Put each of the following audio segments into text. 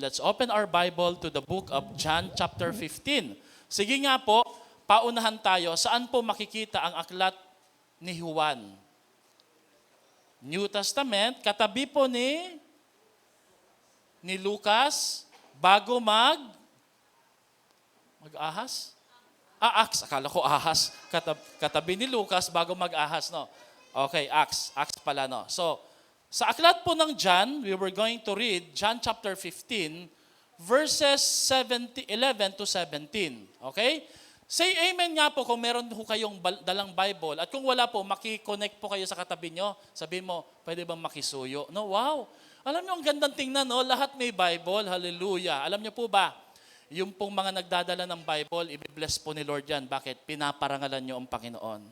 Let's open our Bible to the book of John chapter 15. Sige nga po, paunahan tayo. Saan po makikita ang aklat ni Juan? New Testament, katabi po ni Lucas, bago mag-ahas? Acts. Akala ko ahas. Katabi ni Lucas bago mag-ahas, no? Okay, Acts. Acts pala, no? So, sa aklat po ng John, we were going to read John chapter 15, verses 11 to 17. Okay? Say amen nga po kung meron po kayong dalang Bible. At kung wala po, makiconnect po kayo sa katabi nyo. Sabihin mo, pwede bang makisuyo? No, wow. Alam niyo, ang gandang tingnan, no? Lahat may Bible. Hallelujah. Alam niyo po ba, yung pong mga nagdadala ng Bible, i-bless po ni Lord yan. Bakit? Pinaparangalan niyo ang Panginoon.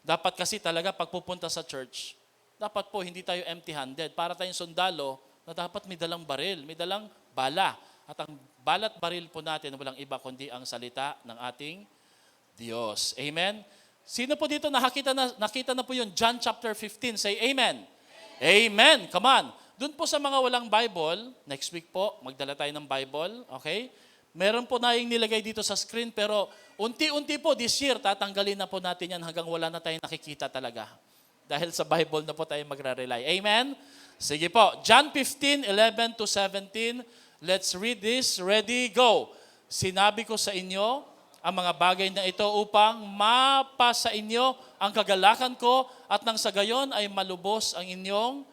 Dapat kasi talaga, pag pupunta sa church, dapat po hindi tayo empty-handed. Para tayong sundalo na dapat may dalang baril, may dalang bala. At ang balat baril po natin, walang iba kundi ang salita ng ating Diyos. Amen? Sino po dito nakita na po yung John chapter 15? Say amen. Amen. Come on. Doon po sa mga walang Bible, next week po, magdala tayo ng Bible. Okay? Meron po na yung nilagay dito sa screen, pero unti-unti po this year, tatanggalin na po natin yan hanggang wala na tayong nakikita talaga. Dahil sa Bible na po tayo magre-rely. Amen? Sige po. John 15, 11 to 17. Let's read this. Ready? Go. Sinabi ko sa inyo ang mga bagay na ito upang mapasa inyo ang kagalakan ko at nang sa gayon ay malubos ang inyong.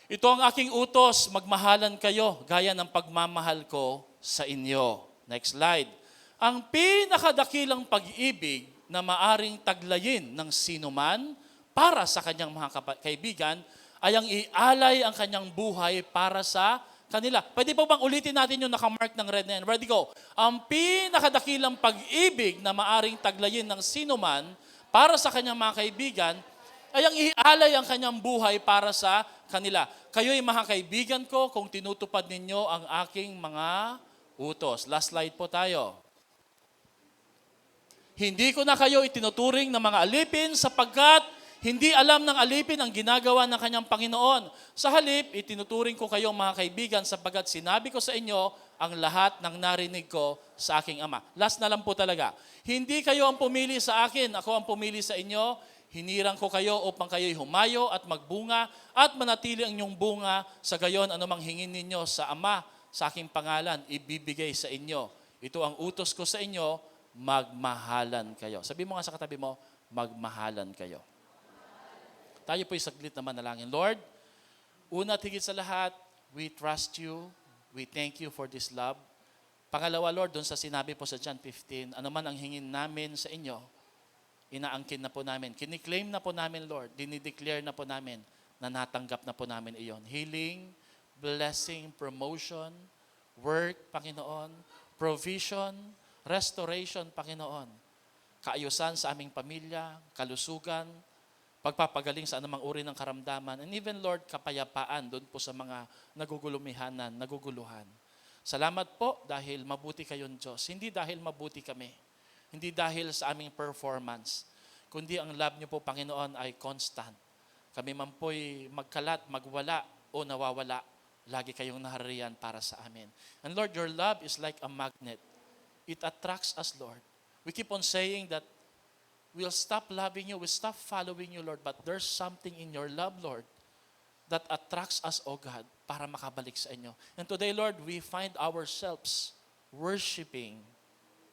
Ito ang aking utos, magmahalan kayo gaya ng pagmamahal ko sa inyo. Next slide. Ang pinakadakilang pag-ibig na maaring taglayin ng sinuman para sa kanyang mga kaibigan ay ang ialay ang kanyang buhay para sa kanila. Pwede po bang ulitin natin yung nakamark ng red na yan? Ready, go. Ang pinakadakilang pag-ibig na maaring taglayin ng sinuman para sa kanyang mga kaibigan ay ang ialay ang kanyang buhay para sa kanila. Kayo'y mga kaibigan ko kung tinutupad ninyo ang aking mga utos. Last slide po tayo. Hindi ko na kayo itinuturing ng mga alipin sapagkat hindi alam ng alipin ang ginagawa ng kanyang Panginoon. Sa halip, itinuturing ko kayong mga kaibigan sapagkat sinabi ko sa inyo ang lahat ng narinig ko sa aking Ama. Last na lang po talaga. Hindi kayo ang pumili sa akin, ako ang pumili sa inyo. Hinirang ko kayo upang kayo'y humayo at magbunga at manatili ang inyong bunga. Sa gayon, anumang hingin ninyo sa Ama, sa aking pangalan, ibibigay sa inyo. Ito ang utos ko sa inyo, magmahalan kayo. Sabi mo nga sa katabi mo, magmahalan kayo. Tayo po'y saglit na manalangin. Lord, una at higit sa lahat, we trust you. We thank you for this love. Pangalawa, Lord, doon sa sinabi po sa John 15, ano man ang hingin namin sa inyo, inaangkin na po namin. Kiniklaim na po namin, Lord. Dinideclare na po namin na natanggap na po namin iyon. Healing, blessing, promotion, work, Panginoon, provision, restoration, Panginoon. Kaayusan sa aming pamilya, kalusugan, pagpapagaling sa anumang uri ng karamdaman, and even, Lord, kapayapaan doon po sa mga nagugulumihanan, naguguluhan. Salamat po dahil mabuti kayong Diyos. Hindi dahil mabuti kami. Hindi dahil sa aming performance. Kundi ang love niyo po, Panginoon, ay constant. Kami man po'y magkalat, magwala, o nawawala. Lagi kayong nahariyan para sa amin. And Lord, your love is like a magnet. It attracts us, Lord. We keep on saying that we'll stop loving you, we'll stop following you, Lord. But there's something in your love, Lord, that attracts us, O God, para makabalik sa inyo. And today, Lord, we find ourselves worshiping,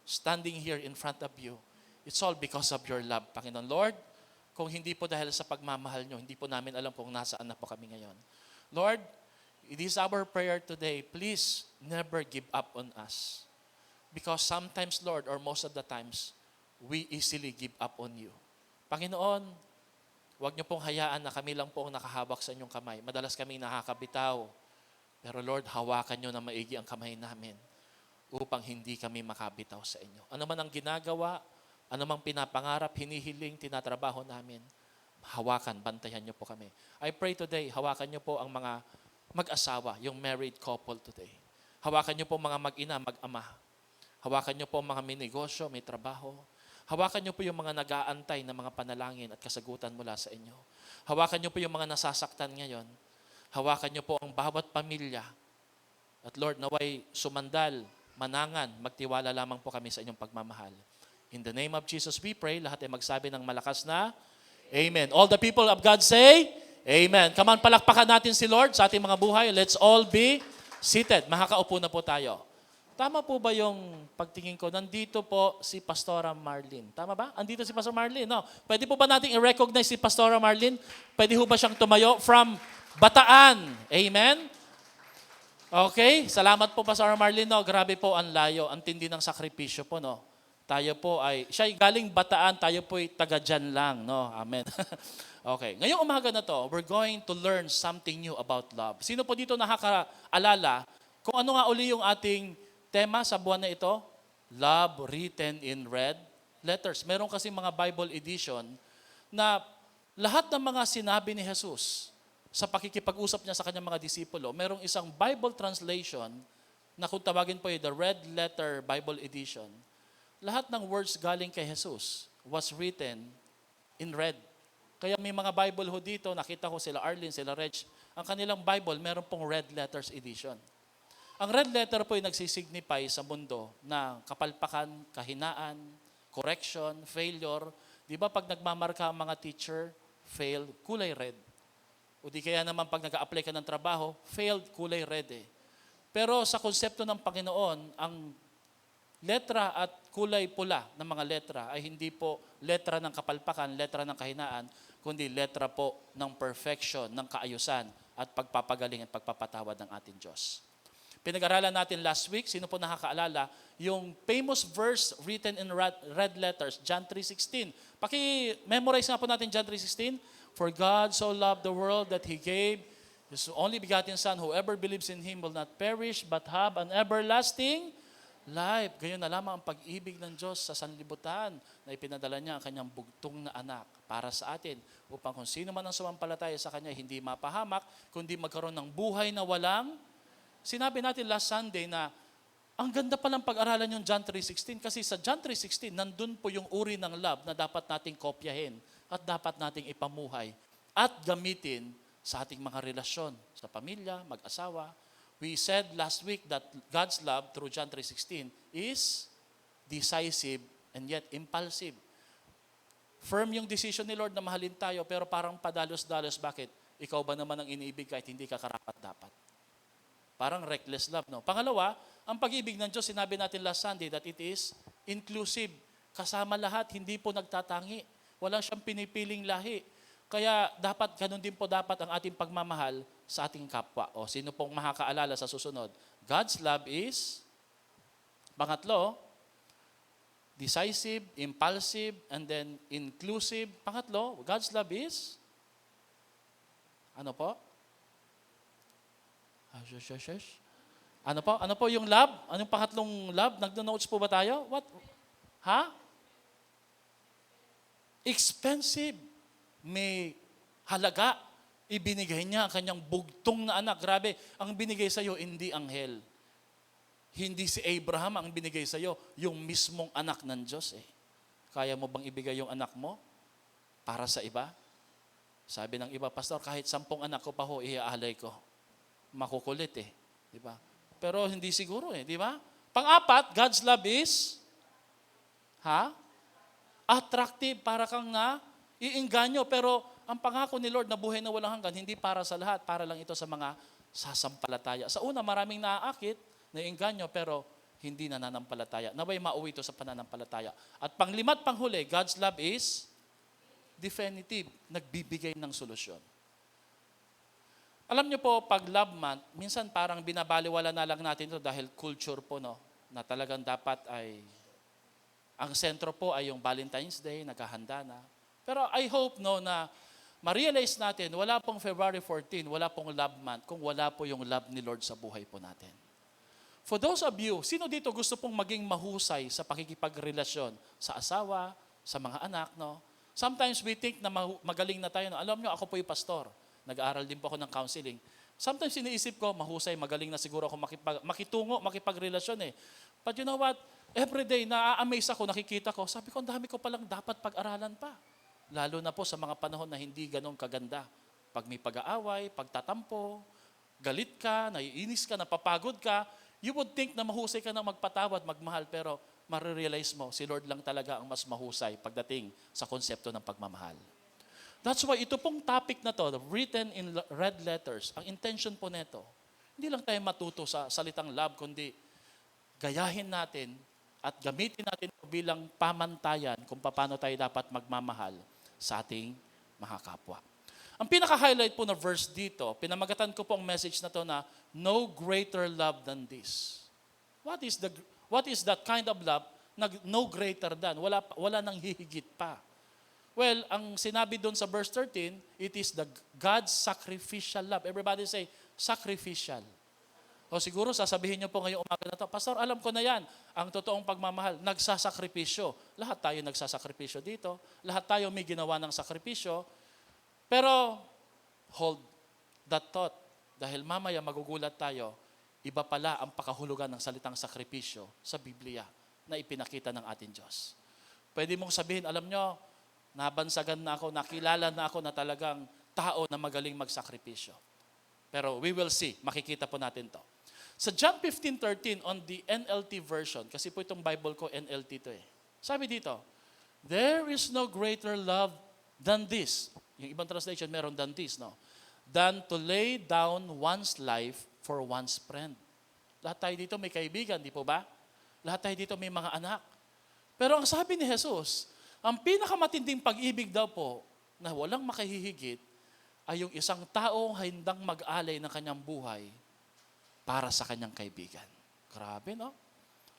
standing here in front of you. It's all because of your love, Panginoon. Lord, kung hindi po dahil sa pagmamahal nyo, hindi po namin alam kung nasaan na po kami ngayon. Lord, it is our prayer today, please never give up on us. Because sometimes, Lord, or most of the times, we easily give up on you. Panginoon, huwag niyo pong hayaan na kami lang po ang nakahawak sa inyong kamay. Madalas kami nakakabitaw. Pero Lord, hawakan niyo na maigi ang kamay namin upang hindi kami makabitaw sa inyo. Ano man ang ginagawa, ano mang pinapangarap, hinihiling, tinatrabaho namin, hawakan, bantayan niyo po kami. I pray today, hawakan niyo po ang mga mag-asawa, yung married couple today. Hawakan niyo po mga mag-ina, mag-ama. Hawakan niyo po mga may negosyo, may trabaho. Hawakan niyo po yung mga nag-aantay na mga panalangin at kasagutan mula sa inyo. Hawakan niyo po yung mga nasasaktan ngayon. Hawakan niyo po ang bawat pamilya At Lord, naway sumandal, manangan, magtiwala lamang po kami sa inyong pagmamahal. In the name of Jesus we pray, lahat ay magsabi ng malakas na Amen. All the people of God say, Amen. Come on, palakpakan natin si Lord sa ating mga buhay. Let's all be seated. Makakaupo na po tayo. Tama po ba yung pagtingin ko? Nandito po si Pastora Marlene. Tama ba? Andito si Pastor Marlene. No? Pwede po ba natin i-recognize si Pastora Marlene? Pwede po ba siyang tumayo from Bataan? Amen? Okay. Salamat po, Pastor Marlene. No? Grabe po ang layo. Ang tindi ng sakripisyo po. No? Tayo po ay, siya ay galing Bataan, tayo po ay taga dyan lang. No? Amen. Okay. Ngayong umaga na to, we're going to learn something new about love. Sino po dito nakakaalala kung ano nga uli yung ating tema sa buwan na ito? Love written in red letters. Meron kasi mga Bible edition na lahat ng mga sinabi ni Jesus sa pakikipag-usap niya sa kanyang mga disipulo, merong isang Bible translation na kung tawagin po yung the Red Letter Bible Edition. Lahat ng words galing kay Jesus was written in red. Kaya may mga Bible ho dito, nakita ko sila Arlene, sila Reg, ang kanilang Bible, meron pong red letters edition. Ang red letter po ay nagsisignify sa mundo na kapalpakan, kahinaan, correction, failure. Di ba pag nagmamarka ang mga teacher, failed, kulay red. O di kaya naman pag nag-a-apply ka ng trabaho, failed, kulay red eh. Pero sa konsepto ng Panginoon, ang letra at kulay pula ng mga letra ay hindi po letra ng kapalpakan, letra ng kahinaan, kundi letra po ng perfection, ng kaayusan at pagpapagaling at pagpapatawad ng ating Diyos. Pinag-aralan natin last week, sino po nakakaalala, yung famous verse written in red letters, John 3:16. Paki-memorize nga po natin John 3:16. For God so loved the world that He gave His only begotten Son, whoever believes in Him will not perish but have an everlasting life. Gayon na lamang ang pag-ibig ng Diyos sa sanlibutan na ipinadala niya ang kanyang bugtong na anak para sa atin upang kung sino man ang sumampalataya sa kanya hindi mapahamak kundi magkaroon ng buhay na walang. Sinabi natin last Sunday na ang ganda palang pag-aralan yung John 3:16 kasi sa John 3:16 nandun po yung uri ng love na dapat nating kopyahin at dapat nating ipamuhay at gamitin sa ating mga relasyon sa pamilya, mag-asawa. We said last week that God's love through John 3:16 is decisive and yet impulsive. Firm yung decision ni Lord na mahalin tayo pero parang padalos-dalos. Bakit? Ikaw ba naman ang iniibig kahit hindi ka karapat-dapat? Parang reckless love, no? Pangalawa, ang pag-ibig ng Diyos, sinabi natin last Sunday that it is inclusive. Kasama lahat, hindi po nagtatangi. Wala siyang pinipiling lahi. Kaya dapat, ganun din po dapat ang ating pagmamahal sa ating kapwa. O sino pong makakaalala sa susunod? God's love is, pangatlo, decisive, impulsive, and then inclusive. Pangatlo, God's love is, ano po? Ano po? Ano po yung love? Anong pangatlong love? Nagno-notes po ba tayo? What? Ha? Expensive. May halaga. Ibinigay niya ang kanyang bugtong na anak. Grabe, ang binigay sa iyo, hindi anghel. Hindi si Abraham ang binigay sa iyo, yung mismong anak ng Diyos eh. Kaya mo bang ibigay yung anak mo para sa iba? Sabi ng iba, Pastor, kahit 10 anak ko pa ho, iaalay ko. Makukulit eh. Di ba? Pero hindi siguro eh. Di ba? Pang-apat, God's love is, attractive. Para kang iinganyo. Pero ang pangako ni Lord na buhay na walang hanggan, hindi para sa lahat. Para lang ito sa mga sasampalataya. Sa una, maraming naaakit, naiinganyo, pero hindi nananampalataya. Naway mauwi ito sa pananampalataya. At panglima at panghuli, God's love is definitive. Nagbibigay ng solusyon. Alam niyo po, pag love month, minsan parang binabaliwala na lang natin ito dahil culture po, no? Na talagang dapat ay, ang sentro po ay yung Valentine's Day, naghahanda na. Pero I hope, no, na ma-realize natin, wala pong February 14, wala pong love month, kung wala po yung love ni Lord sa buhay po natin. For those of you, sino dito gusto pong maging mahusay sa pakikipagrelasyon sa asawa, sa mga anak, no? Sometimes we think na magaling na tayo, no? Alam niyo, ako po yung pastor. Nag-aaral din po ako ng counseling. Sometimes iniisip ko, mahusay, magaling na siguro ako makipagrelasyon eh. But you know what? Every day, na-amaze ako, nakikita ko, sabi ko, ang dami ko palang dapat pag-aralan pa. Lalo na po sa mga panahon na hindi ganun kaganda. Pag may pag-aaway, pagtatampo, galit ka, naiinis ka, napapagod ka, you would think na mahusay ka na magpatawad, magmahal, pero marirealize mo, si Lord lang talaga ang mas mahusay pagdating sa konsepto ng pagmamahal. That's why ito pong topic na to, written in red letters, ang intention po nito, hindi lang tayo matuto sa salitang love, kundi gayahin natin at gamitin natin ito bilang pamantayan kung paano tayo dapat magmamahal sa ating mga kapwa. Ang pinaka-highlight po na verse dito, pinamagatan ko po ang message na to na no greater love than this. What is that kind of love na no greater than? Wala nang hihigit pa. Well, ang sinabi doon sa verse 13, it is the God's sacrificial love. Everybody say, sacrificial. O siguro sasabihin niyo po ngayong umaga na to, Pastor, alam ko na yan, ang totoong pagmamahal, nagsasakripisyo. Lahat tayo nagsasakripisyo dito. Lahat tayo may ginawa ng sakripisyo. Pero, hold that thought. Dahil mamaya magugulat tayo, iba pala ang pakahulugan ng salitang sakripisyo sa Biblia na ipinakita ng ating Diyos. Pwede mong sabihin, alam nyo, nabansagan na ako, nakilala na ako na talagang tao na magaling magsakripisyo. Pero we will see, makikita po natin to. Sa John 15:13 on the NLT version, kasi po itong Bible ko, NLT to eh. Sabi dito, there is no greater love than this. Yung ibang translation, meron than this, no? Than to lay down one's life for one's friend. Lahat tayo dito may kaibigan, di po ba? Lahat tayo dito may mga anak. Pero ang sabi ni Jesus, ang pinakamatinding pag-ibig daw po na walang makahihigit ay yung isang taong handang mag-alay ng kanyang buhay para sa kanyang kaibigan. Grabe, no?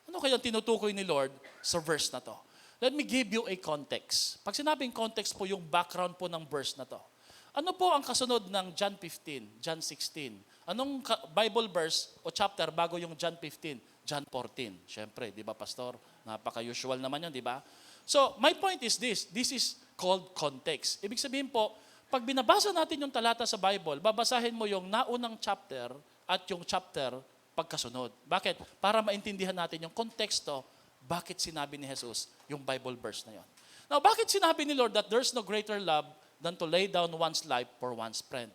Ano kaya tinutukoy ni Lord sa verse na to? Let me give you a context. Pag sinabing context po, yung background po ng verse na to. Ano po ang kasunod ng John 15, John 16? Anong Bible verse o chapter bago yung John 15? John 14. Siyempre, di ba, Pastor? Napaka-usual naman yun, di ba? So, my point is this. This is called context. Ibig sabihin po, pag binabasa natin yung talata sa Bible, babasahin mo yung naunang chapter at yung chapter pagkasunod. Bakit? Para maintindihan natin yung konteksto, bakit sinabi ni Jesus yung Bible verse na yon. Now, bakit sinabi ni Lord that there's no greater love than to lay down one's life for one's friend?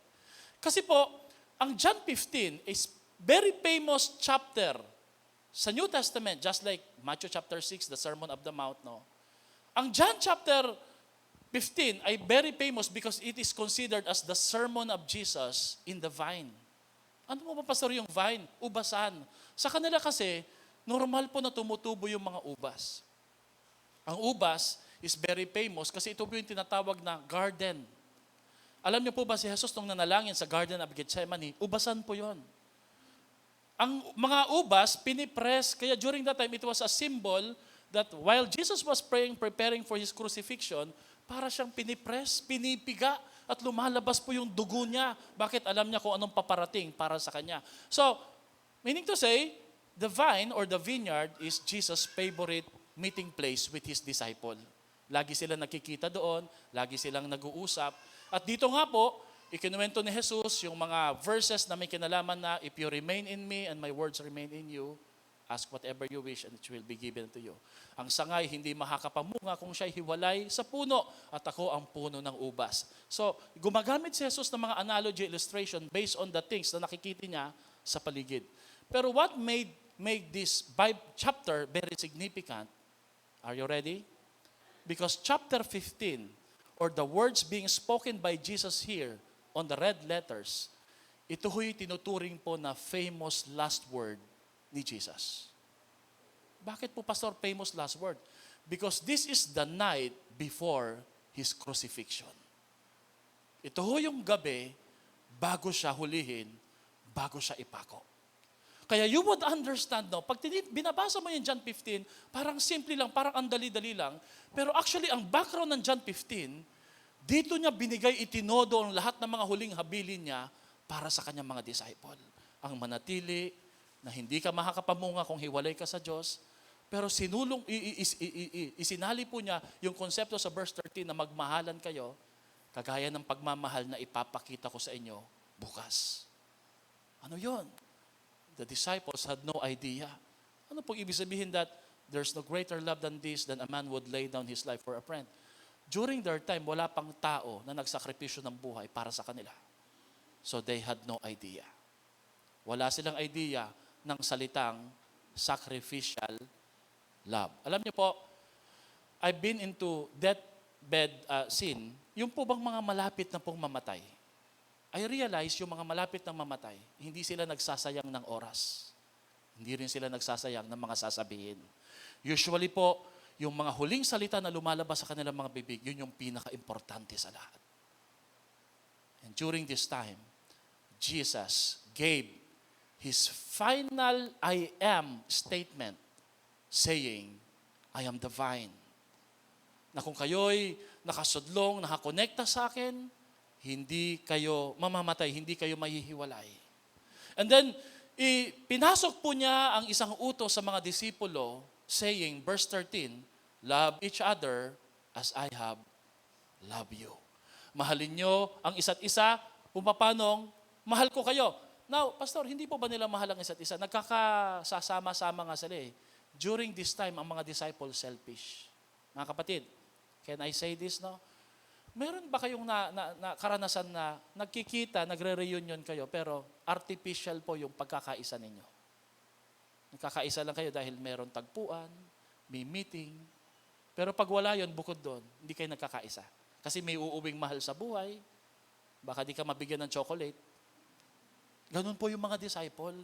Kasi po, ang John 15 is very famous chapter sa New Testament, just like Matthew chapter 6, the Sermon of the Mount, no? Ang John chapter 15 ay very famous because it is considered as the sermon of Jesus in the vine. Ano mo ba, Pastor, yung vine? Ubasan. Sa kanila kasi, normal po na tumutubo yung mga ubas. Ang ubas is very famous kasi ito po yung tinatawag na garden. Alam niyo po ba si Jesus nung nanalangin sa Garden of Gethsemane, ubasan po yon. Ang mga ubas, pinipress, kaya during that time, it was a symbol that while Jesus was praying, preparing for His crucifixion, para siyang pinipress, pinipiga, at lumalabas po yung dugo niya. Bakit? Alam niya kung anong paparating para sa Kanya. So, meaning to say, the vine or the vineyard is Jesus' favorite meeting place with His disciple. Lagi silang nakikita doon, lagi silang nag-uusap. At dito nga po, ikinuwento ni Jesus yung mga verses na may kinalaman na, if you remain in me and my words remain in you, ask whatever you wish and it will be given to you. Ang sangay hindi makakapamunga kung siya'y hiwalay sa puno at ako ang puno ng ubas. So, gumagamit si Jesus ng mga analogy illustration based on the things na nakikita niya sa paligid. Pero what made this chapter very significant? Are you ready? Because chapter 15, or the words being spoken by Jesus here on the red letters, ito ho'y tinuturing po na famous last word ni Jesus. Bakit po, Pastor, famous last word? Because this is the night before His crucifixion. Ito ho yung gabi bago siya hulihin, bago siya ipako. Kaya you would understand, no? Pag binabasa mo yung John 15, parang simple lang, parang ang dali-dali lang. Pero actually, ang background ng John 15, dito niya binigay, itinodo ang lahat ng mga huling habilin niya para sa kanyang mga disciple. Ang manatili, na hindi ka makakapamunga kung hiwalay ka sa Diyos, pero isinali po niya yung konsepto sa verse 13 na magmahalan kayo, kagaya ng pagmamahal na ipapakita ko sa inyo bukas. Ano yon? The disciples had no idea. Ano pong ibig sabihin that there's no greater love than this, than a man would lay down his life for a friend? During their time, wala pang tao na nagsakripisyo ng buhay para sa kanila. So they had no idea. Wala silang idea ng salitang sacrificial love. Alam niyo po, I've been into deathbed scene, yung po bang mga malapit na pong mamatay. I realize yung mga malapit na mamatay, hindi sila nagsasayang ng oras. Hindi rin sila nagsasayang ng mga sasabihin. Usually po, yung mga huling salita na lumalabas sa kanilang mga bibig, yun yung pinaka-importante sa lahat. And during this time, Jesus gave His final I am statement saying, I am the vine. Na kung kayo'y nakasudlong, nakakonekta sa akin, hindi kayo mamamatay, hindi kayo mahihiwalay. And then, pinasok po niya ang isang utos sa mga disipulo saying, verse 13, love each other as I have loved you. Mahalin nyo ang isa't isa, paanong mahal ko kayo. Now, Pastor, hindi po ba nila mahal ang isa't isa? Nagkakasama-sama nga sila eh. During this time, ang mga disciples selfish. Mga kapatid, can I say this, no? Meron ba kayong karanasan na nagkikita, nagre-reunion kayo, pero artificial po yung pagkakaisa ninyo? Nagkakaisa lang kayo dahil meron tagpuan, may meeting, pero pag wala yun, bukod doon, hindi kayo nagkakaisa. Kasi may uuwing mahal sa buhay, baka di ka mabigyan ng chocolate. Ganun po yung mga disciple.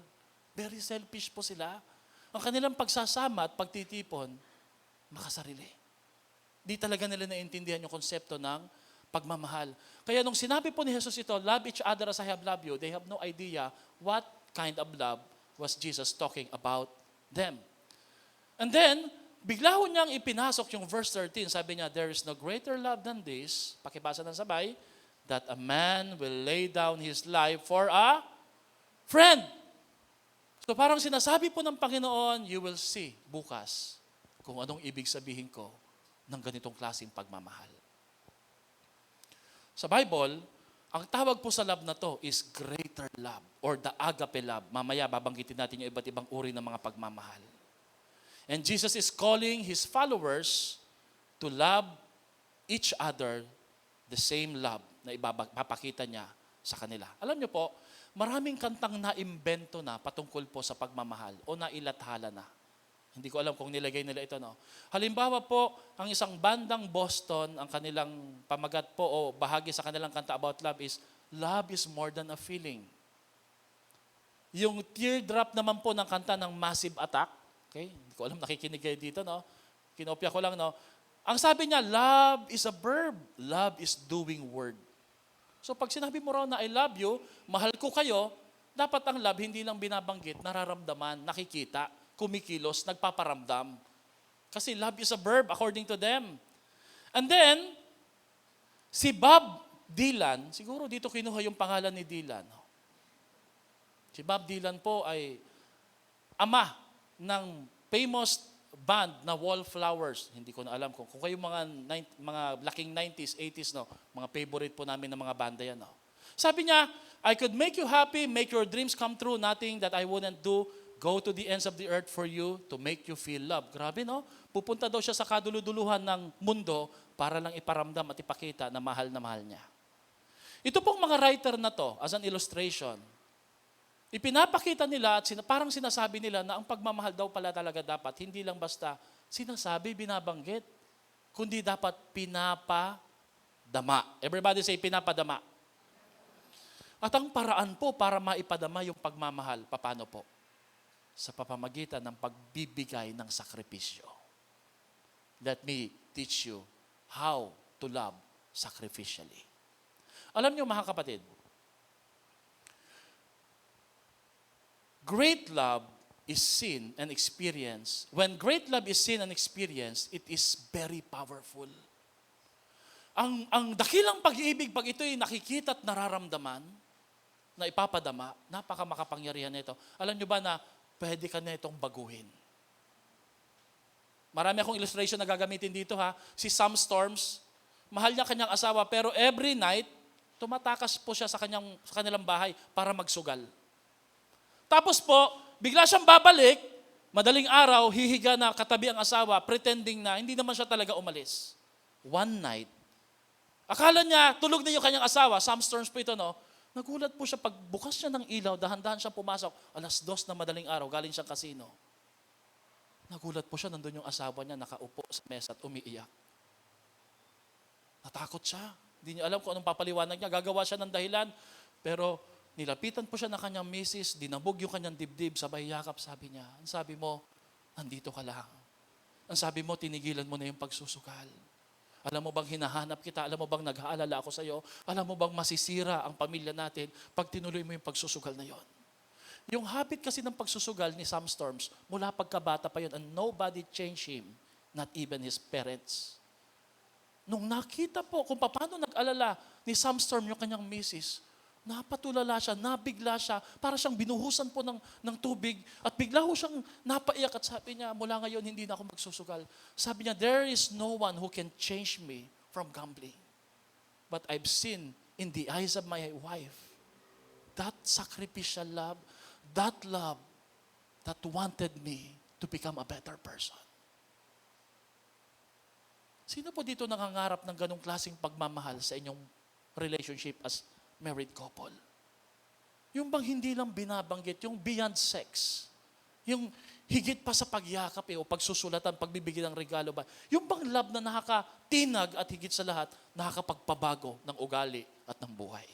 Very selfish po sila. Ang kanilang pagsasama at pagtitipon, makasarili. Di talaga nila naintindihan yung konsepto ng pagmamahal. Kaya nung sinabi po ni Jesus ito, love each other as I have loved you, they have no idea what kind of love was Jesus talking about them. And then, bigla ho niyang ipinasok yung verse 13. Sabi niya, there is no greater love than this, pakibasa ng sabay, that a man will lay down his life for a friend. So parang sinasabi po ng Panginoon, you will see bukas kung anong ibig sabihin ko ng ganitong klaseng pagmamahal. Sa Bible, ang tawag po sa love na to is greater love or the agape love. Mamaya babanggitin natin yung iba't ibang uri ng mga pagmamahal. And Jesus is calling His followers to love each other the same love na ipapakita niya sa kanila. Alam niyo po, maraming kantang naimbento na patungkol po sa pagmamahal o nailathala na. Hindi ko alam kung nilagay nila ito, no? Halimbawa po, ang isang bandang Boston, ang kanilang pamagat po o bahagi sa kanilang kanta about love is more than a feeling. Yung teardrop naman po ng kanta ng Massive Attack, okay? Hindi ko alam, nakikinig kayo dito, no? Kinopya ko lang, no? Ang sabi niya, love is a verb. Love is doing word. So pag sinabi mo raw na I love you, mahal ko kayo, dapat ang love hindi lang binabanggit, nararamdaman, nakikita, kumikilos, nagpaparamdam. Kasi love is a verb according to them. And then, si Bob Dylan, siguro dito kinuha yung pangalan ni Dylan. Si Bob Dylan po ay ama ng famous band na Wallflowers. Hindi ko na alam kung kayo mga laking 90s, 80s, no, mga favorite po namin ng mga banda yan. No. Sabi niya, I could make you happy, make your dreams come true, nothing that I wouldn't do, go to the ends of the earth for you to make you feel love. Grabe, no? Pupunta daw siya sa kaduluduluhan ng mundo para lang iparamdam at ipakita na mahal niya. Ito pong mga writer na to, as an illustration, ipinapakita nila at parang sinasabi nila na ang pagmamahal daw pala talaga dapat, hindi lang basta sinasabi, binabanggit, kundi dapat pinapadama. Everybody say pinapadama. At ang paraan po para maipadama yung pagmamahal, paano po? Sa pamamagitan ng pagbibigay ng sakripisyo. Let me teach you how to love sacrificially. Alam niyo mga kapatid, great love is seen and experienced. When great love is seen and experienced, it is very powerful. Ang dakilang pag-ibig, pag ito'y nakikita at nararamdaman, na ipapadama, napaka makapangyarihan nito. Alam niyo ba na pwede ka na itong baguhin? Marami akong illustration na gagamitin dito ha. Si Sam Storms, mahal niya kanyang asawa, pero every night, tumatakas po siya sa kanilang bahay para magsugal. Tapos po, bigla siyang babalik, madaling araw, hihiga na katabi ang asawa, pretending na hindi naman siya talaga umalis. One night, akala niya, tulog na yung kanyang asawa, Sam Storms po ito, no? Nagulat po siya pagbukas niya ng ilaw, dahan-dahan siya pumasok, 2:00 na madaling araw, galing siyang kasino. Nagulat po siya, nandun yung asawa niya, nakaupo sa mesa at umiiyak. Natakot siya. Hindi niya alam kung anong papaliwanag niya. Gagawa siya ng dahilan. Pero nilapitan po siya ng kanyang misis, dinabog yung kanyang dibdib, sabay yakap, sabi niya. Ang sabi mo, nandito ka lang. Ang sabi mo, tinigilan mo na yung pagsusugal. Alam mo bang hinahanap kita? Alam mo bang nag-aalala ako sa iyo? Alam mo bang masisira ang pamilya natin pag tinuloy mo yung pagsusugal na yon? Yung habit kasi ng pagsusugal ni Sam Storms, mula pagkabata pa yon, and nobody changed him, not even his parents. Nung nakita po kung paano nag-alala ni Sam Storm yung kanyang misis, napatulala siya, nabigla siya, para siyang binuhusan po ng tubig, at bigla ho siyang napaiyak at sabi niya, mula ngayon hindi na ako magsusugal. Sabi niya, there is no one who can change me from gambling. But I've seen in the eyes of my wife, that sacrificial love that wanted me to become a better person. Sino po dito nangangarap ng ganong klaseng pagmamahal sa inyong relationship as married couple? Yung bang hindi lang binabanggit, yung beyond sex, yung higit pa sa pagyakap o pagsusulatan, pagbibigay ng regalo ba, yung bang love na nakakatinag at higit sa lahat, nakakapagpabago ng ugali at ng buhay.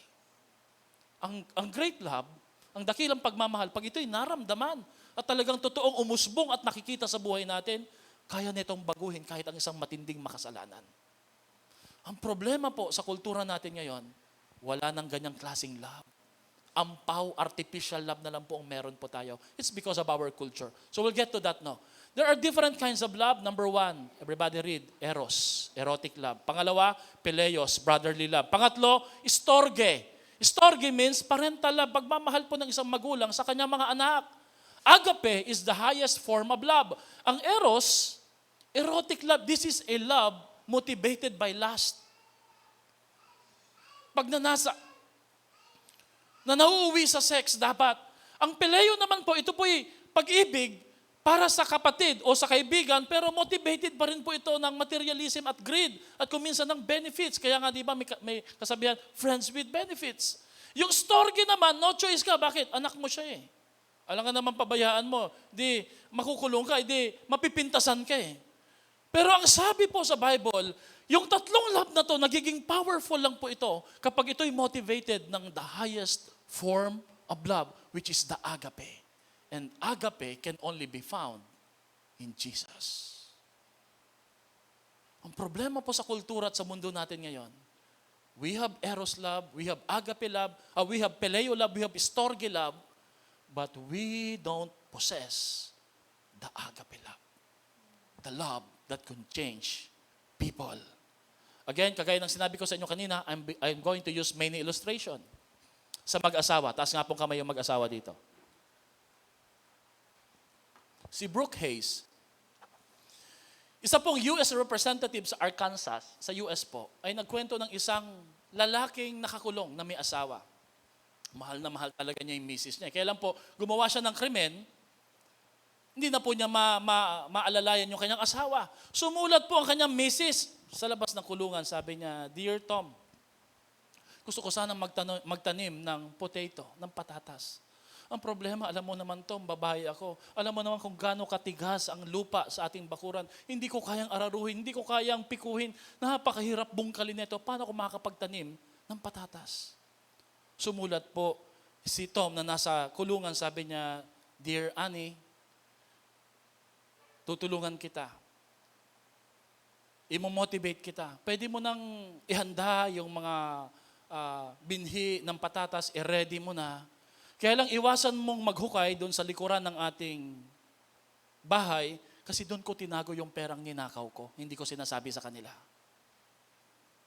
Ang great love, ang dakilang pagmamahal, pag ito'y naramdaman at talagang totoong umusbong at nakikita sa buhay natin, kaya nitong baguhin kahit ang isang matinding makasalanan. Ang problema po sa kultura natin ngayon, wala nang ganyang klaseng love. Ampaw, artificial love na lang po ang meron po tayo. It's because of our culture. So we'll get to that now. There are different kinds of love. Number 1, everybody read, eros, erotic love. Pangalawa, phileos, brotherly love. Pangatlo, storge. Storge means parental love, pagmamahal po ng isang magulang sa kanyang mga anak. Agape is the highest form of love. Ang eros, erotic love, this is a love motivated by lust. Pag nauuwi sa sex, dapat. Ang phileo naman po, ito po'y pag-ibig para sa kapatid o sa kaibigan, pero motivated pa rin po ito ng materialism at greed, at kuminsan ng benefits. Kaya nga, di ba, may kasabihan, friends with benefits. Yung storge naman, no choice ka. Bakit? Anak mo siya eh. Alam ka naman pabayaan mo, di makukulong ka, di mapipintasan ka eh. Pero ang sabi po sa Bible, yung tatlong love na to, nagiging powerful lang po ito kapag ito'y motivated ng the highest form of love, which is the agape. And agape can only be found in Jesus. Ang problema po sa kultura at sa mundo natin ngayon, we have eros love, we have agape love, we have phileo love, we have storge love, but we don't possess the agape love. The love that can change people. Again, kagaya ng sinabi ko sa inyo kanina, I'm going to use many illustration sa mag-asawa. Taas nga pong kamay yung mag-asawa dito. Si Brooke Hayes, isa pong US representative sa Arkansas, sa US po, ay nagkwento ng isang lalaking nakakulong na may asawa. Mahal na mahal talaga niya yung misis niya. Kaya lang po, gumawa siya ng krimen, hindi na po niya maalalayan yung kanyang asawa. Sumulat po ang kanyang misis sa labas ng kulungan. Sabi niya, Dear Tom, gusto ko sanang magtanim ng potato, ng patatas. Ang problema, alam mo naman Tom, babae ako. Alam mo naman kung gaano katigas ang lupa sa ating bakuran. Hindi ko kayang araruhin, hindi ko kayang pikuhin. Napakahirap bungkalin nito. Paano ko makakapagtanim ng patatas? Sumulat po si Tom na nasa kulungan, sabi niya, Dear Annie, tutulungan kita. Imo-motivate kita. Pwede mo nang ihanda yung mga binhi ng patatas, i-ready mo na. Kaya lang iwasan mong maghukay doon sa likuran ng ating bahay kasi doon ko tinago yung perang ninakaw ko. Hindi ko sinasabi sa kanila.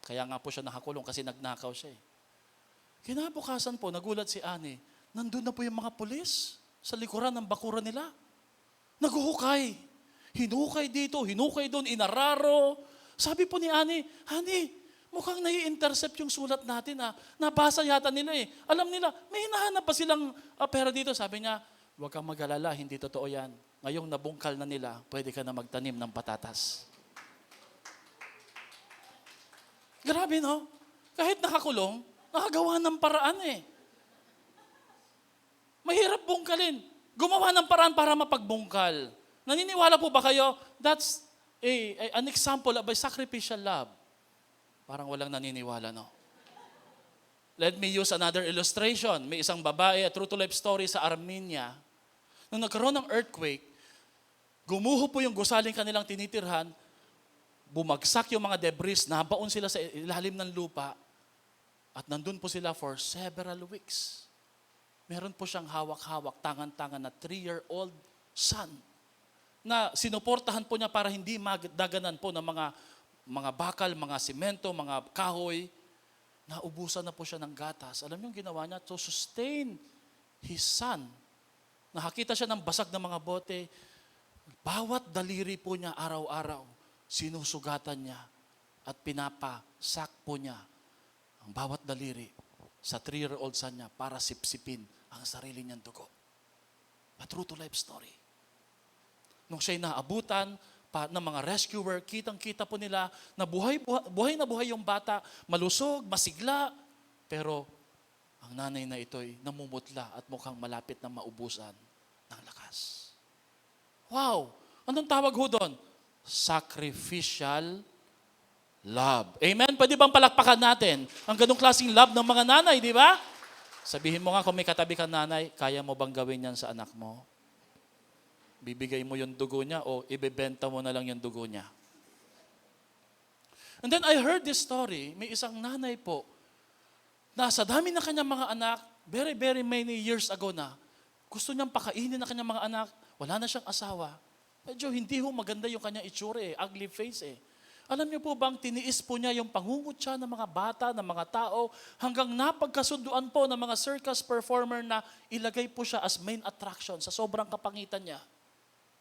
Kaya nga po siya nakakulong kasi nagnakaw siya eh. Kinabukasan po, nagulat si Annie, nandun na po yung mga pulis sa likuran ng bakuran nila. Naghuhukay. Hinukay dito, hinukay doon, inararo. Sabi po ni Annie, Honey, mukhang nai-intercept yung sulat natin ha. Nabasa yata nila eh. Alam nila, may hinahanap pa silang pera dito. Sabi niya, huwag kang mag-alala, hindi totoo yan. Ngayong nabungkal na nila, pwede ka na magtanim ng patatas. Grabe no? Kahit nakakulong, nakagawa ng paraan eh. Mahirap bungkalin. Gumawa ng paraan para mapagbungkal. Naniniwala po ba kayo? That's an example of a sacrificial love. Parang walang naniniwala, no? Let me use another illustration. May isang babae, a true to life story sa Armenia. Nung nagkaroon ng earthquake, gumuho po yung gusaling kanilang tinitirhan, bumagsak yung mga debris, nabaon sila sa ilalim ng lupa, at nandun po sila for several weeks. Meron po siyang hawak-hawak, tangan-tangan na 3-year-old son na sinuportahan po niya para hindi magdaganan po ng mga bakal, mga simento, mga kahoy. Naubusan na po siya ng gatas. Alam niyo yung ginawa niya? To sustain his son. Nakakita siya ng basag ng mga bote. Bawat daliri po niya araw-araw, sinusugatan niya at pinapasak po niya ang bawat daliri sa 3-year-old son niya para sipsipin ang sarili niyang dugo. A true to life story. Nung siya'y naabutan ng mga rescuer, kitang-kita po nila na buhay na buhay yung bata, malusog, masigla, pero ang nanay na ito'y namumutla at mukhang malapit na maubusan ng lakas. Wow! Anong tawag ho doon? Sacrificial love. Amen? Pwede bang palakpakan natin ang ganong klaseng love ng mga nanay, di ba? Sabihin mo nga kung may katabi kang nanay, kaya mo bang gawin yan sa anak mo? Bibigay mo yung dugo niya o ibebenta mo na lang yung dugo niya. And then I heard this story, may isang nanay po, na sa dami na kanyang mga anak, very, very many years ago na, gusto niyang pakainin na kanyang mga anak, wala na siyang asawa. Medyo hindi ho maganda yung kanyang itsura ugly face Alam niyo po bang tiniis po niya yung pangungutya ng mga bata, ng mga tao, hanggang napagkasunduan po ng mga circus performer na ilagay po siya as main attraction sa sobrang kapangitan niya.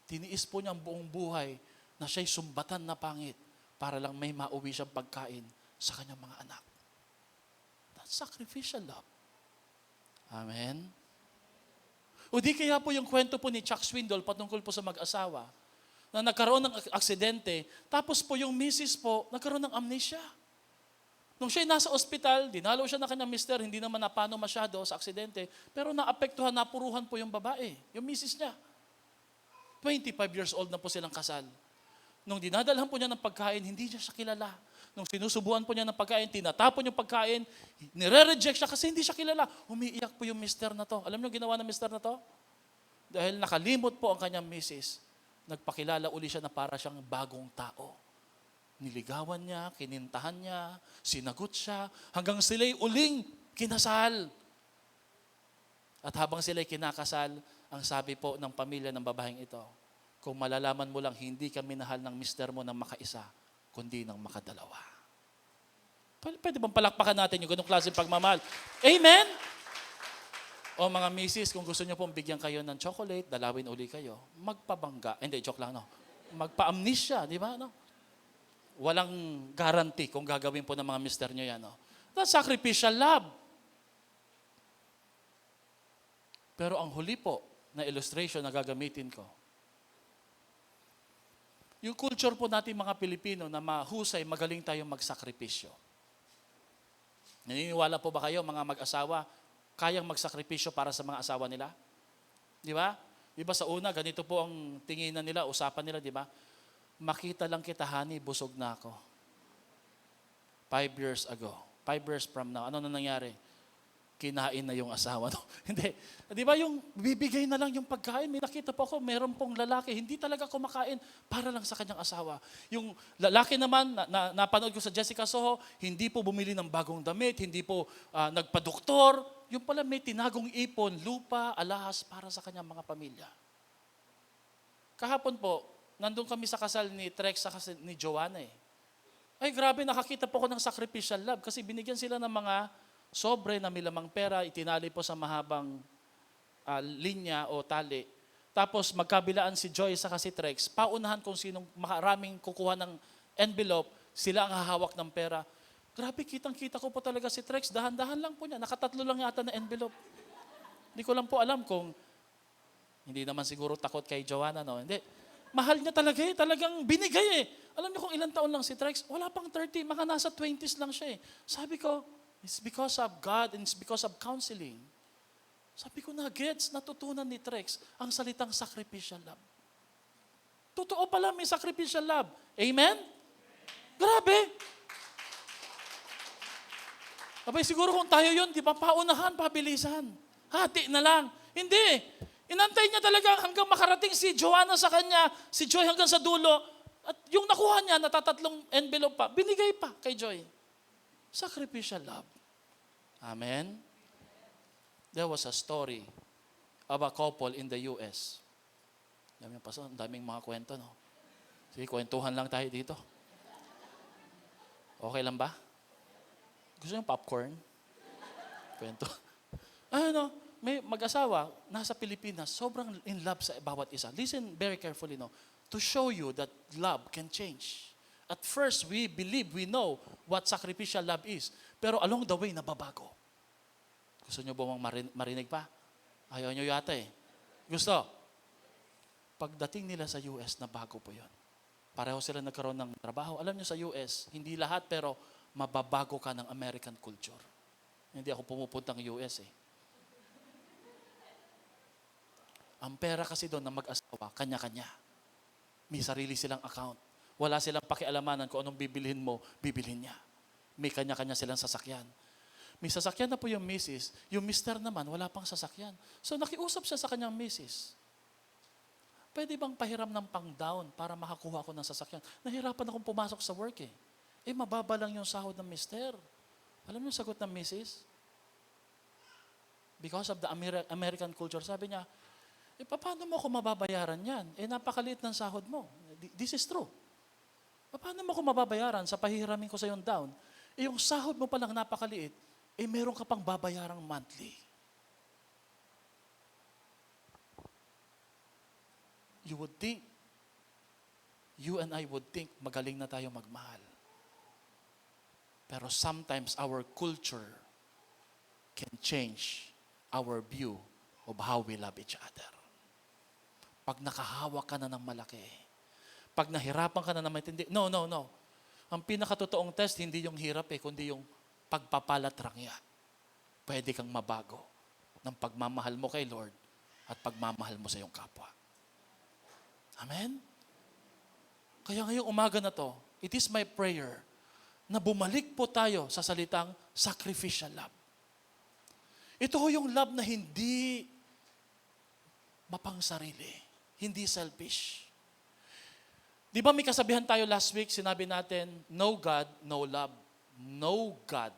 Tiniis po niya ang buong buhay na siya'y sumbatan na pangit para lang may mauwi siyang pagkain sa kanyang mga anak. That's sacrificial love. Amen? O di kaya po yung kwento po ni Chuck Swindoll patungkol po sa mag-asawa na nagkaroon ng aksidente, tapos po yung misis po nagkaroon ng amnesia. Nung siya'y nasa ospital, dinalaw siya na kanyang mister, hindi naman napano masyado sa aksidente, pero naapektuhan, napuruhan po yung babae, yung misis niya. 25 years old na po silang kasal. Nung dinadalhan po niya ng pagkain, hindi niya siya kilala. Nung sinusubuan po niya ng pagkain, tinatapon yung pagkain, nire-reject siya kasi hindi siya kilala. Umiiyak po yung mister na to. Alam niyo ginawa ng mister na to? Dahil nakalimot po ang kanyang misis, nagpakilala uli siya na para siyang bagong tao. Niligawan niya, kinintahan niya, sinagot siya, hanggang sila'y uling kinasal. At habang sila'y kinakasal, ang sabi po ng pamilya ng babaeng ito, kung malalaman mo lang, hindi ka minahal ng mister mo ng makaisa, kundi ng makadalawa. Pwede bang palakpakan natin yung ganong klaseng pagmamahal? Amen? O mga misis, kung gusto niyo pong bigyan kayo ng chocolate, dalawin uli kayo, magpabangga. Hindi, joke lang, no? Magpa-amnesia, di ba? No? Walang guarantee kung gagawin po ng mga mister niyo yan. No? That's sacrificial love. Pero ang huli po na illustration na gagamitin ko, yung culture po natin mga Pilipino na mahusay, magaling tayong magsakripisyo. Naniniwala po ba kayo, mga mag-asawa, kayang magsakripisyo para sa mga asawa nila? Di ba? Di ba sa una, ganito po ang tinginan nila, usapan nila, di ba? Makita lang kita, honey, busog na ako. 5 years ago. 5 years from now. Ano na nangyari? Kinain na yung asawa. No? Hindi. Di ba yung bibigay na lang yung pagkain? May nakita po ako, meron pong lalaki, hindi talaga kumakain para lang sa kanyang asawa. Yung lalaki naman, napanood ko sa Jessica Soho, hindi po bumili ng bagong damit, hindi po nagpadoktor. Yung pala may tinagong ipon, lupa, alahas para sa kanyang mga pamilya. Kahapon po, nandun kami sa kasal ni Trex sa kasal ni Joanna Ay grabe, nakakita po ko ng sacrificial love kasi binigyan sila ng mga sobre na milamang pera, itinali po sa mahabang linya o tali. Tapos magkabilaan si Joy sa si Trex, paunahan kung sinong maraming kukuha ng envelope, sila ang hahawak ng pera. Grabe, kitang-kita ko po talaga si Trex, dahan-dahan lang po niya, nakatatlo lang yata na envelope. Hindi ko lang po alam kung, hindi naman siguro takot kay Joanna, no? Hindi. Mahal niya talaga talagang binigay Alam niyo kung ilang taon lang si Trex? Wala pang 30, mga nasa 20s lang siya Sabi ko, it's because of God and it's because of counseling. Sabi ko na, gets, natutunan ni Trex ang salitang sacrificial love. Totoo pala may sacrificial love. Amen? Grabe. Abay, siguro kung tayo yun, di ba, paunahan, pabilisan. Hati na lang. Hindi. Inantay niya talaga hanggang makarating si Joanna sa kanya, si Joy hanggang sa dulo. At yung nakuha niya, natatatlong envelope pa, binigay pa kay Joy. Sacrificial love. Amen? There was a story of a couple in the US. Ang daming mga kwento, no? Sige, kwentuhan lang tayo dito. Okay lang ba? Gusto niyo popcorn? Kwento. May mag-asawa, nasa Pilipinas, sobrang in love sa bawat isa. Listen very carefully, no? To show you that love can change. At first, we believe, we know what sacrificial love is. Pero along the way, nababago. Gusto niyo ba marinig pa? Ayaw niyo yata eh. Gusto? Pagdating nila sa US, nabago po yun. Pareho sila nagkaroon ng trabaho. Alam niyo sa US, hindi lahat pero mababago ka ng American culture. Hindi ako pumupuntang US eh. Ang pera kasi doon na mag-asawa, kanya-kanya. May sarili silang account. Wala silang pakialamanan kung anong bibilhin mo, bibilhin niya. May kanya-kanya silang sasakyan. May sasakyan na po yung misis, yung mister naman, wala pang sasakyan. So nakiusap siya sa kanyang misis. Pwede bang pahiram ng pang-down para makakuha ko ng sasakyan? Nahirapan akong pumasok sa work eh. Mababa lang yung sahod ng mister. Alam niyo yung sagot ng misis? Because of the American culture, sabi niya, paano mo ako mababayaran yan? Napakaliit ng sahod mo. This is true. Paano mo ako mababayaran sa pahihiramin ko sa yung down? Yung sahod mo palang napakaliit, meron ka pang babayarang monthly. You would think, you and I would think, magaling na tayo magmahal. Pero sometimes our culture can change our view of how we love each other. Pag nakahawak ka na ng malaki, pag nahirapan ka na ng matindi, no. Ang pinakatotoong test, hindi yung hirap kundi yung pagpapalatrangya. Pwede kang mabago ng pagmamahal mo kay Lord at pagmamahal mo sa iyong kapwa. Amen? Kaya ngayong umaga na to, it is my prayer na bumalik po tayo sa salitang sacrificial love. Ito yung love na hindi mapangsarili, hindi selfish. Di ba may kasabihan tayo last week, sinabi natin, no God, no love. No God,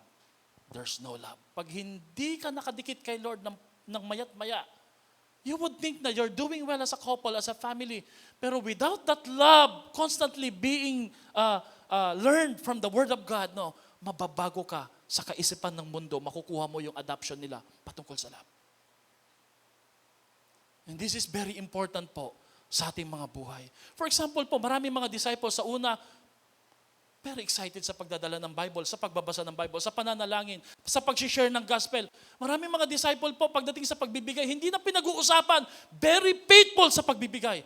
there's no love. Pag hindi ka nakadikit kay Lord ng mayat-maya, you would think na you're doing well as a couple, as a family. Pero without that love constantly being learned from the Word of God, mababago ka sa kaisipan ng mundo, makukuha mo yung adoption nila patungkol sa love. And this is very important po sa ating mga buhay. For example po, maraming mga disciples sa una, very excited sa pagdadala ng Bible, sa pagbabasa ng Bible, sa pananalangin, sa pag-share ng gospel. Maraming mga disciple po, pagdating sa pagbibigay, hindi na pinag-uusapan, very faithful sa pagbibigay.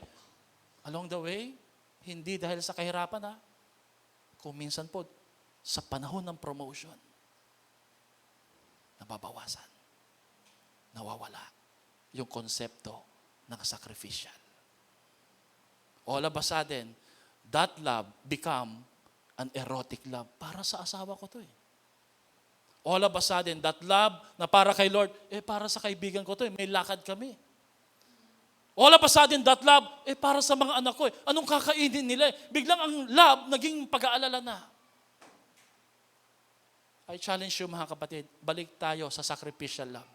Along the way, hindi dahil sa kahirapan kung minsan po, sa panahon ng promotion, nababawasan, nawawala yung konsepto ng sacrificial. All of a sudden, that love become an erotic love. Para sa asawa ko to All of a sudden, that love na para kay Lord, para sa kaibigan ko to may lakad kami. All of a sudden, that love, para sa mga anak ko anong kakainin nila Biglang ang love, naging pag-aalala na. I challenge you mga kapatid, balik tayo sa sacrificial love.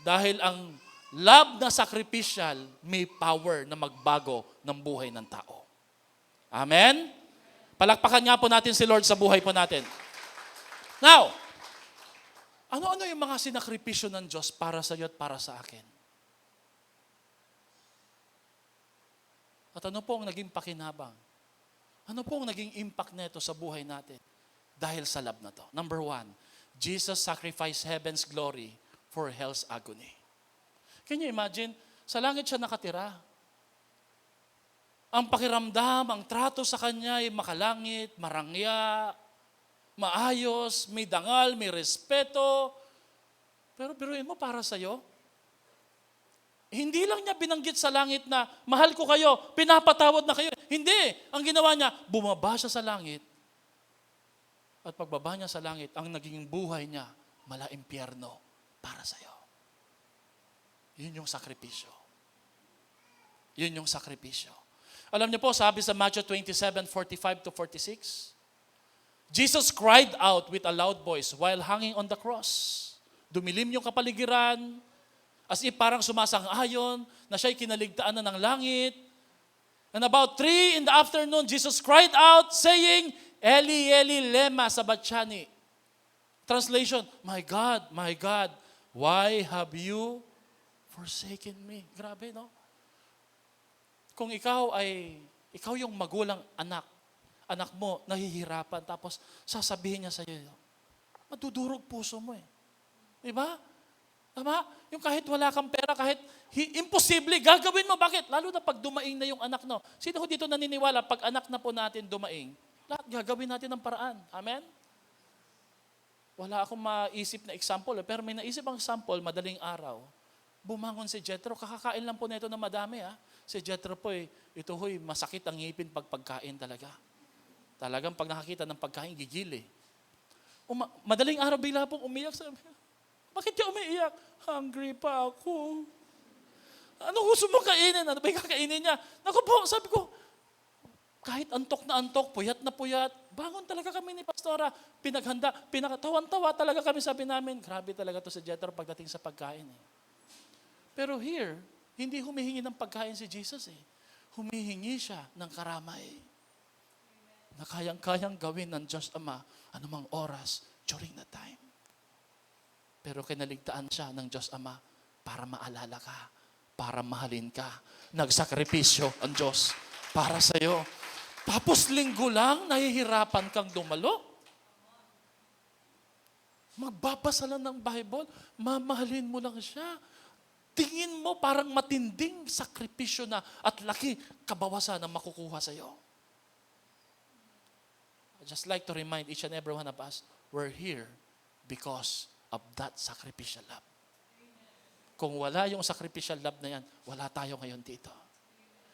Dahil ang love na sacrificial, may power na magbago ng buhay ng tao. Amen? Palakpakan nga po natin si Lord sa buhay po natin. Now, ano-ano yung mga sinakripisyo ng Diyos para sa iyo at para sa akin? At ano po ang naging pakinabang? Ano po ang naging impact nito sa buhay natin? Dahil sa love na to. Number 1, Jesus sacrificed heaven's glory for hell's agony. Can you imagine? Sa langit siya nakatira. Ang pakiramdam, ang trato sa kanya ay makalangit, marangya, maayos, may dangal, may respeto. Pero biruin mo, para sa'yo, hindi lang niya binanggit sa langit na, mahal ko kayo, pinapatawad na kayo. Hindi. Ang ginawa niya, bumaba siya sa langit. At pagbaba niya sa langit, ang naging buhay niya, mala impyerno para sa'yo. Yun yung sakripisyo. Yun yung sakripisyo. Alam niyo po, sabi sa Matthew 27:45-46, Jesus cried out with a loud voice while hanging on the cross. Dumilim yung kapaligiran, as if parang sumasang-ayon na siya'y kinaligtaan na ng langit. And about 3 in the afternoon, Jesus cried out saying, Eli, Eli, lema sabachthani. Translation, my God, why have you forsaken me? Grabe, no? Kung ikaw yung magulang anak mo, nahihirapan, tapos sasabihin niya sa iyo, madudurog puso mo eh. Diba? Tama? Yung kahit wala kang pera, kahit imposible, gagawin mo. Bakit? Lalo na pag dumaing na yung anak no. Sino dito naniniwala, pag anak na po natin dumaing, lahat gagawin natin ng paraan. Amen? Wala akong maisip na example, pero may naisip ang example, madaling araw. Bumangon si Jethro, kakakain lang po nito na madami. Si Jethro po, ito ho'y masakit ang ngipin pag pagkain talaga. Talagang pag nakakita ng pagkain, gigil eh. Madaling araw, bigla pong umiyak. Sabi, bakit ka umiiyak? Hungry pa ako. Ano gusto mo kainin? Ano ba yung kakainin niya? Naku po, sabi ko, kahit antok na antok, puyat na puyat, bangon talaga kami ni Pastora. Pinaghanda, pinakatawan-tawa talaga kami, sabi namin. Grabe talaga to si Jethro pagdating sa pagkain. Pero here, hindi humihingi ng pagkain si Jesus eh. Humihingi siya ng karamay. Na kayang-kayang gawin ng Diyos Ama anumang oras during that time. Pero kinaligtaan siya ng Diyos Ama para maalala ka, para mahalin ka. Nagsakripisyo ang Diyos para sa'yo. Tapos linggo lang, nahihirapan kang dumalo. Magbabasa lang ng Bible, mamahalin mo lang siya. Tingin mo parang matinding sakripisyo na at laki kabawasan na makukuha sa'yo. I'd just like to remind each and every one of us, we're here because of that sacrificial love. Kung wala yung sacrificial love na yan, wala tayo ngayon dito.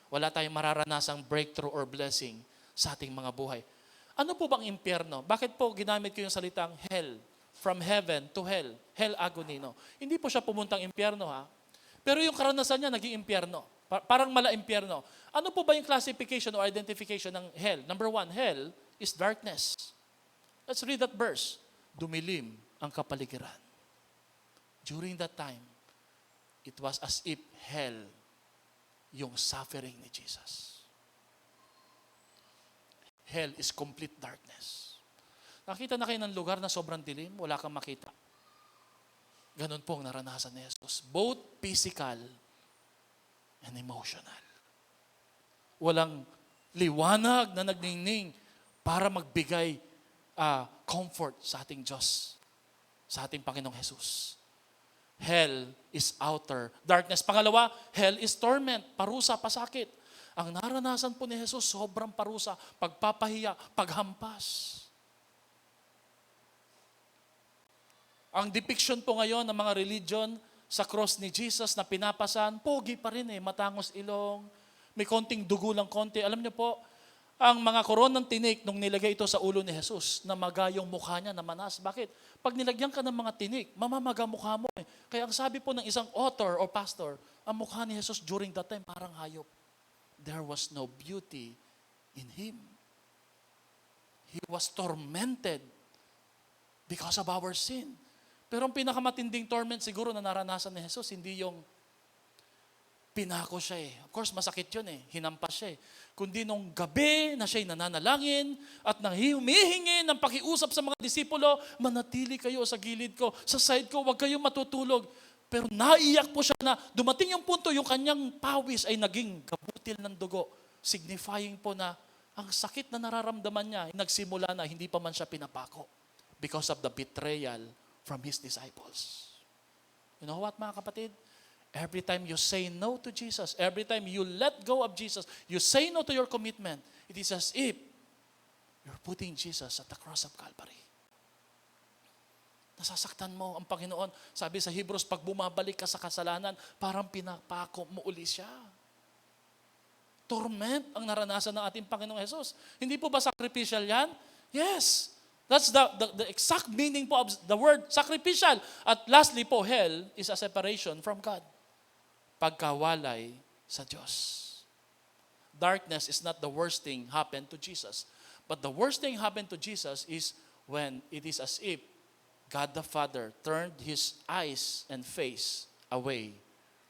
Wala tayong mararanasang breakthrough or blessing sa ating mga buhay. Ano po bang impyerno? Bakit po ginamit ko yung salitang hell? From heaven to hell. Hell agony, no? Hindi po siya pumuntang impyerno, ha? Pero yung karanasan niya, naging impyerno. Parang mala impyerno. Ano po ba yung classification or identification ng hell? Number 1, hell is darkness. Let's read that verse. Dumilim ang kapaligiran. During that time, it was as if hell yung suffering ni Jesus. Hell is complete darkness. Nakita na kayo ng lugar na sobrang dilim, wala kang makita. Ganon po ang naranasan ni Jesus. Both physical and emotional. Walang liwanag na nagningning para magbigay comfort sa ating Diyos, sa ating Panginoong Jesus. Hell is outer darkness. Pangalawa, hell is torment, parusa, pasakit. Ang naranasan po ni Jesus, sobrang parusa, pagpapahiya, paghampas. Ang depiction po ngayon ng mga religion sa cross ni Jesus na pinapasan, pogi pa rin matangos ilong, may konting dugo lang konti. Alam niyo po, ang mga koronang tinik nung nilagay ito sa ulo ni Jesus, namaga yung mukha niya na manas. Bakit? Pag nilagyan ka ng mga tinik, mamamaga mukha mo Kaya ang sabi po ng isang author or pastor, ang mukha ni Jesus during that time parang hayop. There was no beauty in Him. He was tormented because of our sin. Pero ang pinakamatinding torment siguro na naranasan ni Jesus, hindi yung pinako siya Of course, masakit yun hinampas siya Kundi nung gabi na siya'y nananalangin at humihingi ng pakiusap sa mga disipulo, manatili kayo sa gilid ko, sa side ko, huwag kayong matutulog. Pero naiyak po siya na dumating yung punto, yung kanyang pawis ay naging kabutil ng dugo, signifying po na ang sakit na nararamdaman niya, nagsimula na, hindi pa man siya pinapako because of the betrayal from His disciples. You know what, mga kapatid? Every time you say no to Jesus, every time you let go of Jesus, you say no to your commitment, it is as if you're putting Jesus at the cross of Calvary. Nasasaktan mo ang Panginoon. Sabi sa Hebrews, pag bumabalik ka sa kasalanan, parang pinapako mo uli siya. Torment ang naranasan ng ating Panginoong Jesus. Hindi po ba sacrificial yan? Yes. That's the exact meaning po of the word sacrificial. At lastly po, hell is a separation from God. Pagkawalay sa Diyos. Darkness is not the worst thing happened to Jesus. But the worst thing happened to Jesus is when it is as if God the Father turned His eyes and face away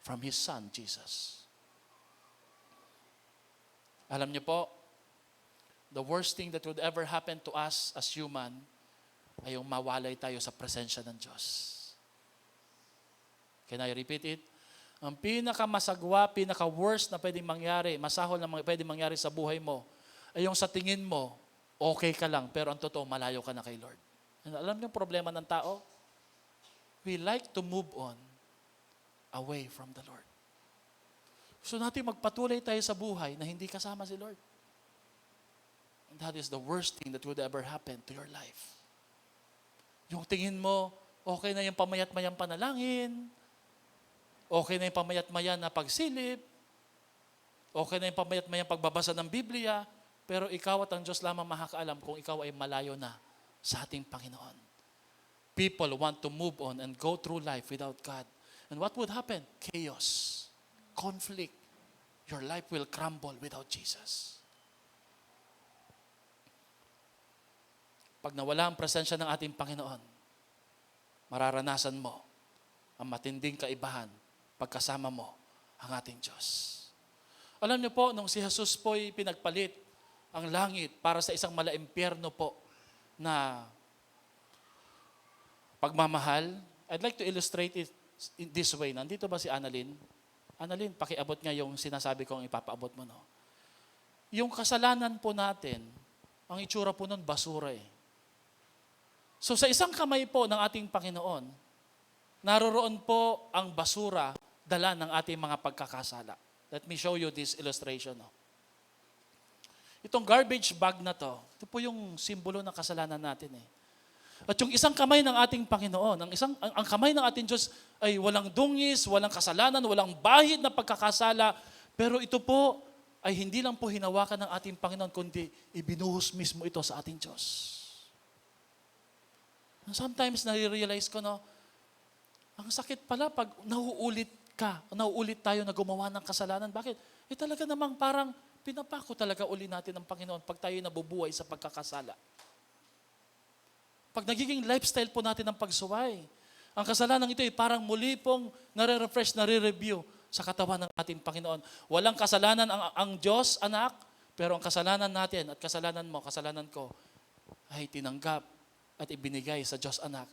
from His Son, Jesus. Alam niyo po, the worst thing that would ever happen to us as human ay yung mawalay tayo sa presensya ng Diyos. Can I repeat it? Ang pinakamasagwa, pinaka-worst na pwedeng mangyari, masahol na pwedeng mangyari sa buhay mo, ay yung sa tingin mo, okay ka lang, pero ang totoo, malayo ka na kay Lord. And alam niyo yung problema ng tao? We like to move on away from the Lord. Gusto natin magpatuloy tayo sa buhay na hindi kasama si Lord. And that is the worst thing that would ever happen to your life. Yung tingin mo, okay na yung pamayat-mayang panalangin, okay na yung pamayat-maya na pagsilip, okay na yung pamayat-mayang pagbabasa ng Biblia, pero ikaw at ang Diyos lamang makakaalam kung ikaw ay malayo na sa ating Panginoon. People want to move on and go through life without God. And what would happen? Chaos, conflict. Your life will crumble without Jesus. Pag nawala ang presensya ng ating Panginoon, mararanasan mo ang matinding kaibahan pagkasama mo ang ating Diyos. Alam niyo po, nung si Jesus po'y pinagpalit ang langit para sa isang malaimpyerno po na pagmamahal, I'd like to illustrate it in this way. Nandito ba si Annalyn? Annalyn, pakiabot nga yung sinasabi kong ipapaabot mo, no? Yung kasalanan po natin, ang itsura po nun, basura eh. So sa isang kamay po ng ating Panginoon, naroroon po ang basura, dala ng ating mga pagkakasala. Let me show you this illustration. No? Itong garbage bag na to, ito po yung simbolo ng kasalanan natin eh. At yung isang kamay ng ating Panginoon, ang kamay ng ating Diyos ay walang dungis, walang kasalanan, walang bahid na pagkakasala, pero ito po ay hindi lang po hinawakan ng ating Panginoon, kundi ibinuhos mismo ito sa ating Diyos. Sometimes nare-realize ko, no, ang sakit pala pag nauulit tayo na gumawa ng kasalanan. Bakit? Talaga namang parang pinapako talaga uli natin ng Panginoon pag tayo nabubuhay sa pagkakasala. Pag nagiging lifestyle po natin ng pagsuway, ang kasalanan ito ay parang muli pong nare-refresh, nare-review sa katawan ng ating Panginoon. Walang kasalanan ang Diyos, anak, pero ang kasalanan natin at kasalanan mo, kasalanan ko, ay tinanggap at ibinigay sa Diyos, anak,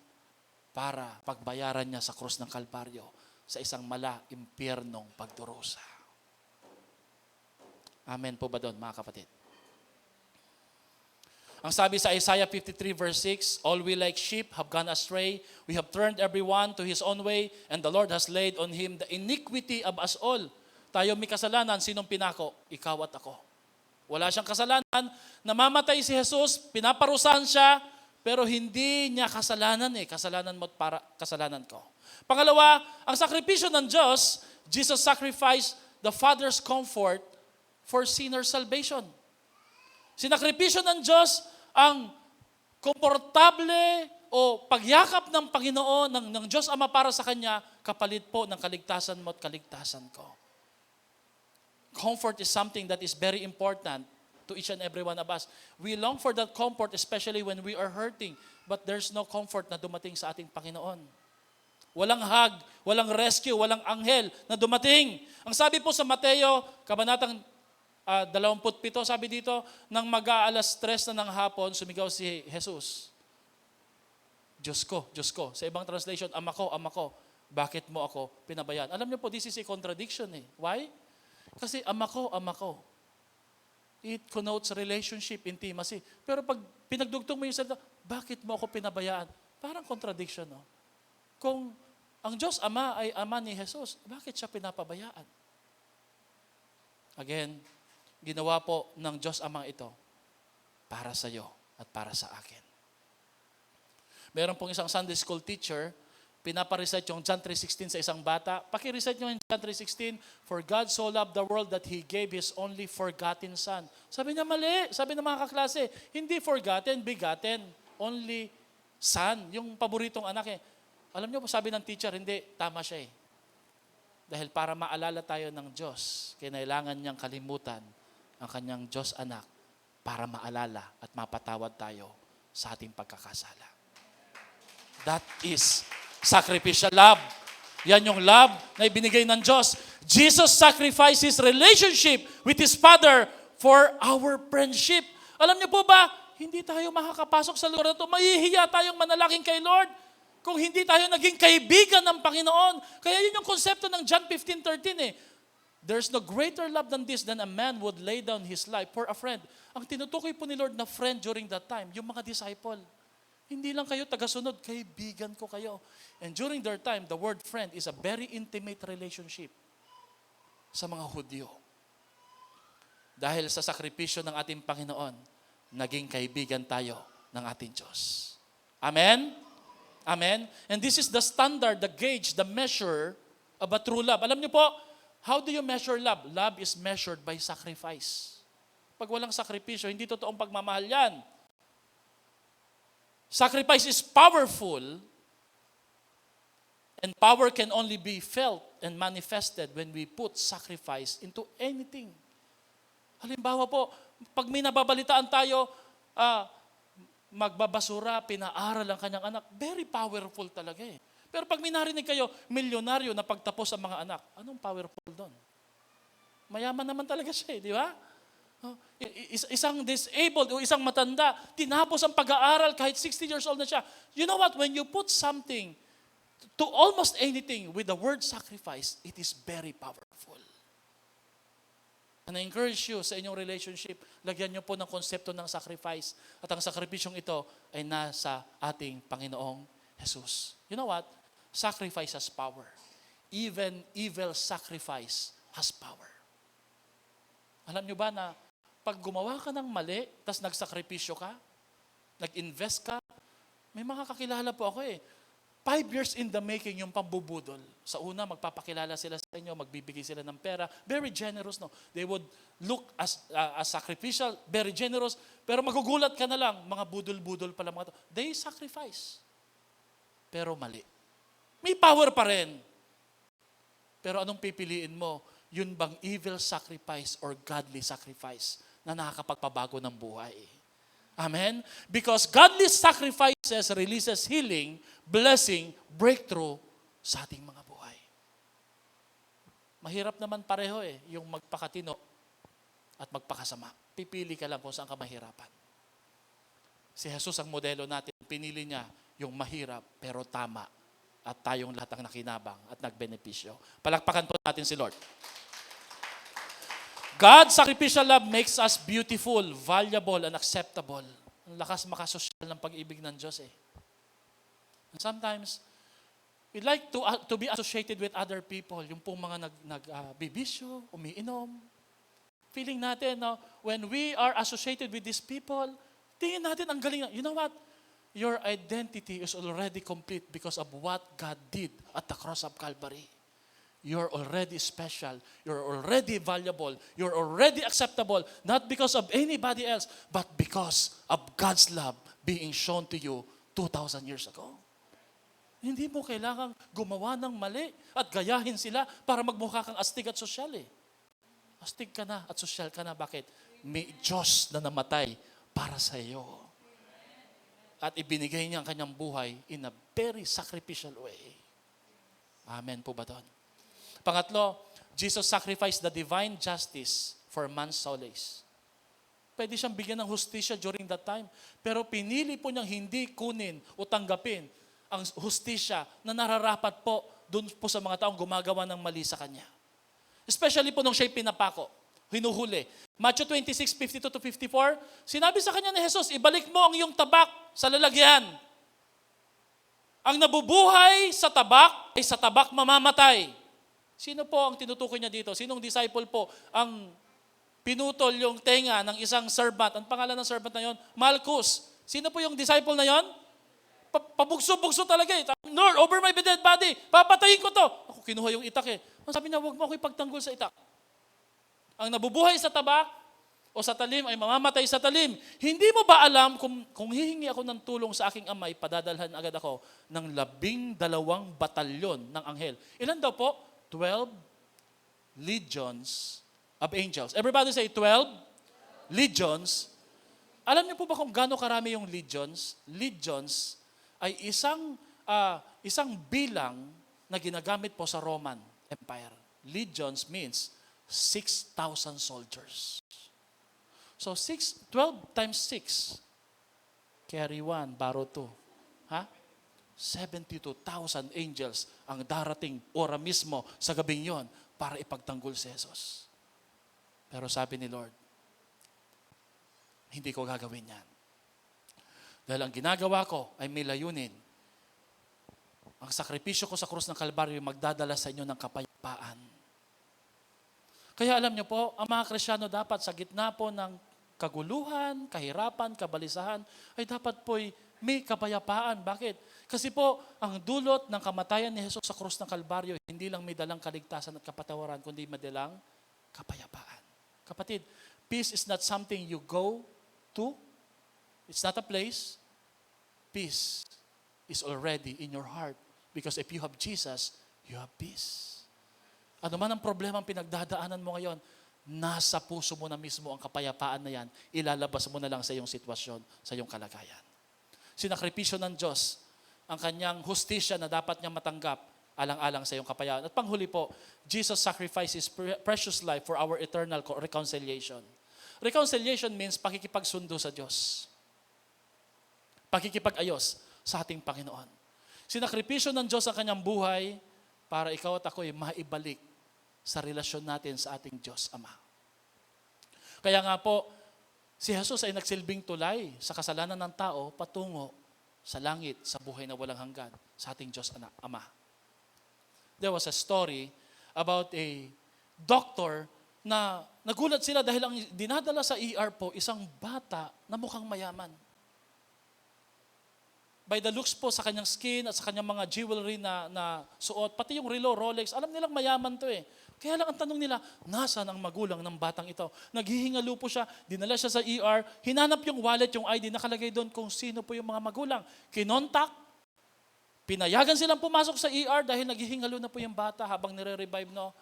para pagbayaran niya sa krus ng Kalbaryo sa isang impyernong pagdurusa. Amen po ba doon, mga kapatid? Ang sabi sa Isaiah 53 verse 6, all we like sheep have gone astray. We have turned everyone to his own way, and the Lord has laid on him the iniquity of us all. Tayo may kasalanan, sinong pinako? Ikaw at ako. Wala siyang kasalanan, namamatay si Jesus, pinaparusahan siya, pero hindi niya kasalanan kasalanan mo at para kasalanan ko. Pangalawa, ang sakripisyo ng Diyos, Jesus sacrificed the Father's comfort for sinner's salvation. Sinakripisyo ng Diyos ang komportable o pagyakap ng Panginoon, ng Diyos Ama para sa Kanya, kapalit po ng kaligtasan mo at kaligtasan ko. Comfort is something that is very important to each and every one of us. We long for that comfort, especially when we are hurting, but there's no comfort na dumating sa ating Panginoon. Walang hug, walang rescue, walang anghel na dumating. Ang sabi po sa Mateo, kabanatang 27, sabi dito, nang mag-aalas 3 na ng hapon, sumigaw si Jesus. Diyos ko. Sa ibang translation, Ama ko, bakit mo ako pinabayaan? Alam niyo po, this is a contradiction eh. Why? Kasi Ama ko. It connotes relationship, intimacy. Pero pag pinagdugtong mo yung salita, bakit mo ako pinabayaan? Parang contradiction, no? Kung ang Diyos Ama ay Ama ni Jesus, bakit siya pinapabayaan? Again, ginawa po ng Diyos Amang ito para sa iyo at para sa akin. Meron pong isang Sunday school teacher, pinaparecite yung John 3:16 sa isang bata. Paki-recite nyo yung John 3:16, "For God so loved the world that He gave His only forgotten Son." Sabi niya mali. Sabi ng mga kaklase, hindi forgotten, begotten. Only Son. Yung paboritong anak eh. Alam niyo, sabi ng teacher, hindi. Tama siya eh. Dahil para maalala tayo ng Diyos, kailangan niyang kalimutan ang kanyang Diyos anak para maalala at mapatawad tayo sa ating pagkakasala. That is sacrificial love. Yan yung love na ibinigay ng Diyos. Jesus sacrificed His relationship with His Father for our friendship. Alam niyo po ba, hindi tayo makakapasok sa lugar na ito. Mahihiya tayong manalangin kay Lord kung hindi tayo naging kaibigan ng Panginoon. Kaya yun yung konsepto ng John 15:13 eh. There's no greater love than this than a man would lay down his life for a friend. Ang tinutukoy po ni Lord na friend during that time, yung mga disciple. Hindi lang kayo tagasunod, kaibigan ko kayo. And during their time, the word friend is a very intimate relationship sa mga Hudyo. Dahil sa sakripisyo ng ating Panginoon, naging kaibigan tayo ng ating Diyos. Amen? Amen? And this is the standard, the gauge, the measure of a true love. Alam niyo po, how do you measure love? Love is measured by sacrifice. Pag walang sakripisyo, hindi totoong pagmamahal yan. Sacrifice is powerful, and power can only be felt and manifested when we put sacrifice into anything. Halimbawa po, pag may nababalitaan tayo, magbabasura, pinaaral ang kanyang anak, very powerful talaga eh. Pero pag may narinig kayo, milyonaryo na pagtapos ang mga anak, anong powerful doon? Mayaman naman talaga siya eh, di ba? Isang disabled o isang matanda, tinapos ang pag-aaral kahit 60 years old na siya. You know what? When you put something to almost anything with the word sacrifice, it is very powerful. And I encourage you sa inyong relationship, lagyan niyo po ng konsepto ng sacrifice. At ang sakripisyong ito ay nasa ating Panginoong Jesus. You know what? Sacrifice has power. Even evil sacrifice has power. Alam niyo ba na pag gumawa ka ng mali, tas nagsakripisyo ka, nag-invest ka, may mga kakilala po ako eh. 5 years in the making yung pambubudol. Sa una, magpapakilala sila sa inyo, magbibigay sila ng pera. Very generous, no? They would look as sacrificial, very generous, pero magugulat ka na lang, mga budol-budol pala mga to. They sacrifice. Pero mali. May power pa rin. Pero anong pipiliin mo? Yun bang evil sacrifice or godly sacrifice na nakakapagpabago ng buhay? Amen? Because godly sacrifices releases healing, blessing, breakthrough sa ating mga buhay. Mahirap naman pareho eh, yung magpakatino at magpakasama. Pipili ka lang kung saan ka mahirapan. Si Jesus ang modelo natin, pinili niya yung mahirap pero tama at tayong lahat ang nakinabang at nagbenepisyo. Palakpakan po natin si Lord. God's sacrificial love makes us beautiful, valuable, and acceptable. Ang lakas makasosyal ng pag-ibig ng Diyos eh. And sometimes, we like to be associated with other people. Yung pong mga nagbibisyo, umiinom. Feeling natin, no, when we are associated with these people, tingin natin ang galing. You know what? Your identity is already complete because of what God did at the cross of Calvary. You're already special. You're already valuable. You're already acceptable. Not because of anybody else, but because of God's love being shown to you 2,000 years ago. Hindi mo kailangang gumawa ng mali at gayahin sila para magmukha kang astig at sosyal eh. Astig ka na at sosyal ka na. Bakit? May Diyos na namatay para sa iyo. At ibinigay niya ang kanyang buhay in a very sacrificial way. Amen po ba doon? Pangatlo, Jesus sacrificed the divine justice for man's solace. Pwede siyang bigyan ng hustisya during that time. Pero pinili po niyang hindi kunin o tanggapin ang hustisya na nararapat po doon po sa mga taong gumagawa ng mali sa kanya. Especially po nung siya'y pinapako, hinuhuli. Matthew 26:52-54, sinabi sa kanya ni Jesus, ibalik mo ang iyong tabak sa lalagyan. Ang nabubuhay sa tabak ay sa tabak mamamatay. Sino po ang tinutukoy niya dito? Sinong disciple po ang pinutol yung tenga ng isang servant? Ang pangalan ng servant na yon? Malchus. Sino po yung disciple na yon? pabugso-bugso talaga eh. Lord, over my dead body, papatayin ko to. Ako kinuha yung itak eh. Ang sabi niya, huwag mo ako ipagtanggol sa itak. Ang nabubuhay sa tabak o sa talim ay mamamatay sa talim. Hindi mo ba alam kung hihingi ako ng tulong sa aking amay, padadalhan agad ako ng 12 batalyon ng anghel. Ilan daw po? 12 legions of angels. Everybody say 12 legions. Alam niyo po ba kung gaano karami yung legions? Legions ay isang bilang na ginagamit po sa Roman Empire. Legions means 6,000 soldiers. So 12 times 6, carry 1, borrow 2. Ha? 72,000 angels ang darating ora mismo sa gabing yon para ipagtanggol si Jesus. Pero sabi ni Lord, hindi ko gagawin yan. Dahil ang ginagawa ko ay may layunin. Ang sakripisyo ko sa krus ng Kalbaryo ay magdadala sa inyo ng kapayapaan. Kaya alam niyo po, ang mga Kristiyano dapat sa gitna po ng kaguluhan, kahirapan, kabalisahan, ay dapat po'y may kapayapaan. Bakit? Kasi po, ang dulot ng kamatayan ni Jesus sa krus ng Kalbaryo, hindi lang may dalang kaligtasan at kapatawaran, kundi may dalang kapayapaan. Kapatid, peace is not something you go to. It's not a place. Peace is already in your heart. Because if you have Jesus, you have peace. Ano man ang problema ang pinagdadaanan mo ngayon, nasa puso mo na mismo ang kapayapaan na yan, ilalabas mo na lang sa iyong sitwasyon, sa iyong kalagayan. Sinakripisyo ng Diyos ang kanyang hustisya na dapat niya matanggap alang-alang sa iyong kapayapaan. At panghuli po, Jesus sacrificed His precious life for our eternal reconciliation. Reconciliation means pakikipagsundo sa Diyos. Pakikipag-ayos sa ating Panginoon. Sinakripisyo ng Diyos ang kanyang buhay para ikaw at ako ay maibalik sa relasyon natin sa ating Diyos Ama. Kaya nga po, si Jesus ay nagsilbing tulay sa kasalanan ng tao patungo sa langit, sa buhay na walang hanggan, sa ating Diyos Ama. There was a story about a doctor na nagulat sila dahil ang dinadala sa ER po, isang bata na mukhang mayaman. By the looks po sa kanyang skin at sa kanyang mga jewelry na suot, pati yung relo, Rolex, alam nilang mayaman to eh. Kaya lang ang tanong nila, nasaan ang magulang ng batang ito? Naghihingalo po siya, dinala siya sa ER, hinanap yung wallet, yung ID, nakalagay doon kung sino po yung mga magulang. Kinontak, pinayagan silang pumasok sa ER dahil naghihingalo na po yung bata habang nire-revive, no?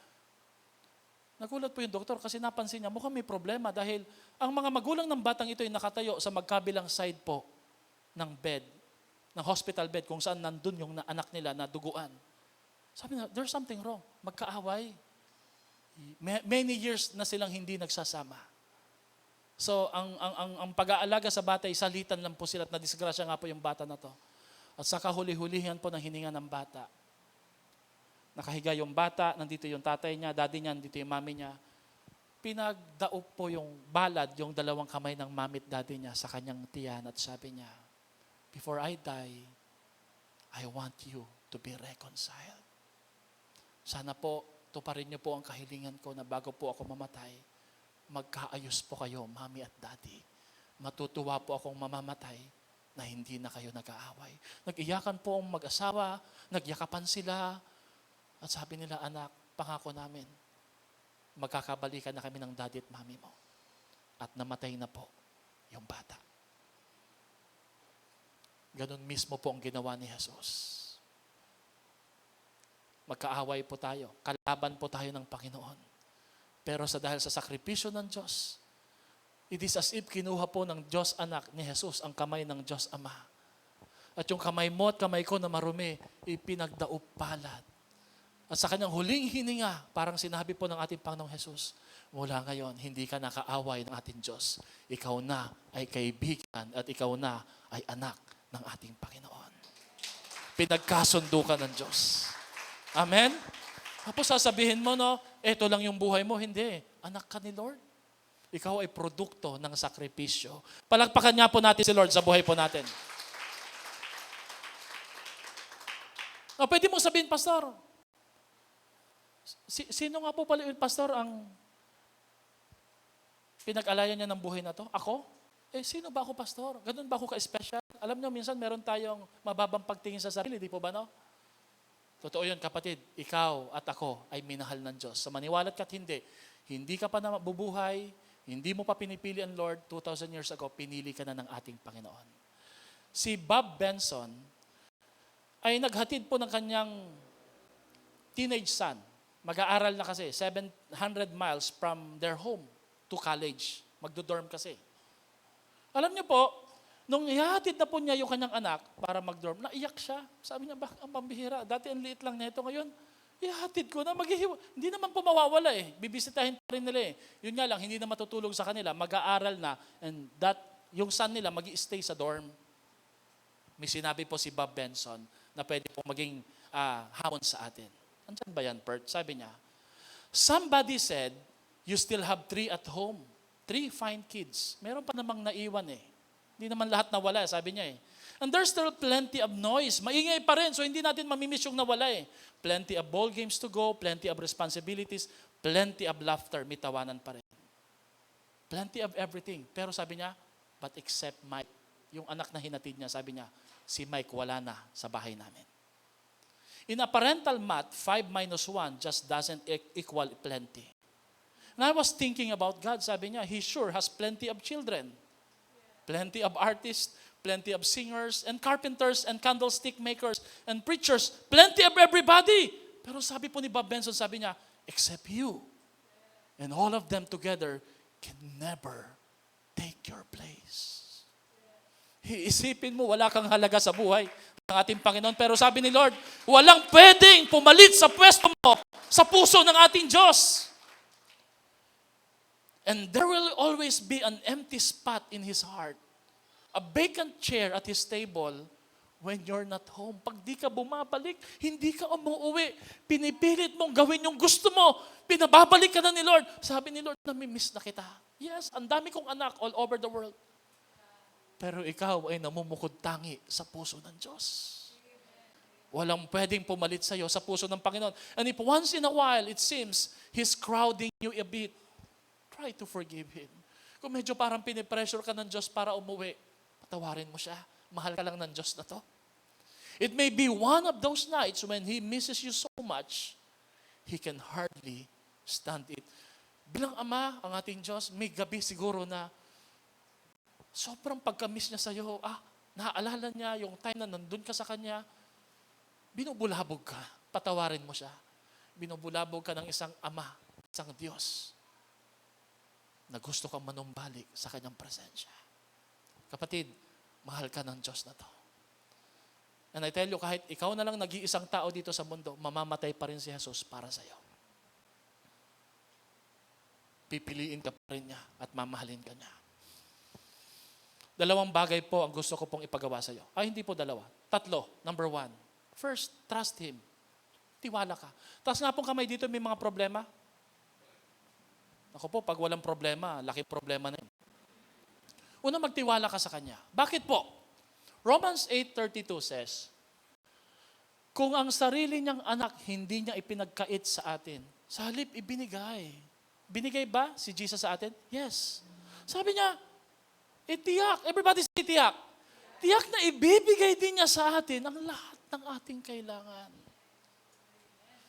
Nagulat po yung doktor kasi napansin niya, mukhang may problema dahil ang mga magulang ng batang ito ay nakatayo sa magkabilang side po ng bed, ng hospital bed, kung saan nandun yung anak nila na duguan. Sabi na, there's something wrong. Magkaaway. Many years na silang hindi nagsasama. So, ang pag-aalaga sa bata, salitan lang po sila at nadisgrasya nga po yung bata na to. At saka huli-hulihan po ng hininga ng bata. Nakahiga yung bata, nandito yung tatay niya, daddy niya, nandito yung mami niya. Pinagdaop po yung balad, yung dalawang kamay ng mami at daddy niya sa kanyang tiyan at sabi niya, before I die, I want you to be reconciled. Sana po, tuparin niyo po ang kahilingan ko na bago po ako mamatay, magkaayos po kayo, mami at daddy. Matutuwa po akong mamamatay na hindi na kayo nag-aaway. Nag-iyakan po ang mag-asawa, nagyakapan sila, at sabi nila, anak, pangako namin, magkakabalikan na kami ng daddy at mami mo. At namatay na po yung bata. Ganon mismo po ang ginawa ni Jesus. Magkaaway po tayo, kalaban po tayo ng Panginoon. Pero dahil sa sakripisyo ng Diyos, it is as if kinuha po ng Diyos Anak ni Jesus ang kamay ng Diyos Ama. At yung kamay mo at kamay ko na marumi, ipinagdaop palad. At sa kanyang huling hininga, parang sinabi po ng ating Panginoong Jesus, mula ngayon, hindi ka nakaaway ng ating Diyos. Ikaw na ay kaibigan at ikaw na ay anak ng ating Panginoon. Pinagkasundo ka ng Diyos. Amen? Tapos sasabihin mo, no, eto lang yung buhay mo. Hindi. Anak ka ni Lord. Ikaw ay produkto ng sakripisyo. Palagpakan nga po natin si Lord sa buhay po natin. Pwede mong sabihin, Pastor, sino nga po pala yung pastor ang pinag-alayan niya ng buhay na to? Ako? Sino ba ako, Pastor? Ganun ba ako ka-special? Alam nyo, minsan meron tayong mababang pagtingin sa sarili, di po ba, no? Totoo yun, kapatid. Ikaw at ako ay minahal ng Diyos. Sa maniwalat ka't hindi ka pa na mabubuhay, hindi mo pa pinipili ang Lord, 2,000 years ago, pinili ka na ng ating Panginoon. Si Bob Benson ay naghatid po ng kanyang teenage son. Mag-aaral na kasi, 700 miles from their home to college. Magdo-dorm kasi. Alam niyo po, nung ihahatid na po niya yung kanyang anak para mag-dorm, naiyak siya. Sabi niya, bakit ang pambihira? Dati ang liit lang nito, ngayon, ihahatid ko na, hindi naman po mawawala eh. Bibisitahin pa rin nila eh. Yun nga lang, hindi na matutulog sa kanila, mag-aaral na, and yung son nila mag-i-stay sa dorm. May sinabi po si Bob Benson na pwede po maging hamon sa atin. Andyan ba yan, Bert? Sabi niya, somebody said, you still have 3 at home. 3 fine kids. Meron pa namang naiwan eh. Hindi naman lahat nawala, sabi niya eh. And there's still plenty of noise. Maingay pa rin, so hindi natin mamimiss yung nawala eh. Plenty of ball games to go, plenty of responsibilities, plenty of laughter, may tawanan pa rin. Plenty of everything. Pero sabi niya, but except Mike. Yung anak na hinatid niya, sabi niya, si Mike wala na sa bahay namin. In a parental math, 5 minus 1 just doesn't equal plenty. And I was thinking about God, sabi niya, He sure has plenty of children. Plenty of artists, plenty of singers, and carpenters, and candlestick makers, and preachers. Plenty of everybody. Pero sabi po ni Bob Benson, sabi niya, except you. And all of them together can never take your place. Iisipin mo, wala kang halaga sa buhay ng ating Panginoon. Pero sabi ni Lord, walang pwedeng pumalit sa pwesto mo sa puso ng ating Diyos. And there will always be an empty spot in His heart. A vacant chair at His table when you're not home. Pag di ka bumabalik, hindi ka umuwi. Pinipilit mong gawin yung gusto mo. Pinababalik ka na ni Lord. Sabi ni Lord, namimiss na kita. Yes, ang dami kong anak all over the world. Pero ikaw ay namumukod tangi sa puso ng Diyos. Walang pwedeng pumalit sa'yo sa puso ng Panginoon. And if once in a while, it seems, He's crowding you a bit, try to forgive Him. Kung medyo parang pinipressure ka ng Diyos para umuwi, patawarin mo siya. Mahal ka lang ng Diyos na to. It may be one of those nights when He misses you so much, He can hardly stand it. Bilang Ama, ang ating Diyos, may gabi siguro na sobrang pagka-miss niya sa'yo, naaalala niya yung time na nandun ka sa Kanya, binubulabog ka, patawarin mo siya. Binubulabog ka ng isang Ama, isang Diyos, na gusto kang manumbalik sa Kanyang presensya. Kapatid, mahal ka ng Diyos na to. And I tell you, kahit ikaw na lang nag-iisang tao dito sa mundo, mamamatay pa rin si Jesus para sa'yo. Pipiliin ka pa rin niya at mamahalin ka niya. 2 bagay po ang gusto ko pong ipagawa sa iyo. Hindi po 2. 3. Number 1. First, trust Him. Tiwala ka. Taas nga pong kamay dito, may mga problema. Ako po, pag walang problema, laki problema na yun. Una, magtiwala ka sa Kanya. Bakit po? Romans 8:32 says, kung ang sarili niyang anak hindi niya ipinagkait sa atin, sa halip ibinigay. Binigay ba si Jesus sa atin? Yes. Sabi niya, itiyak. Everybody say tiyak. Tiyak na ibibigay din niya sa atin ang lahat ng ating kailangan.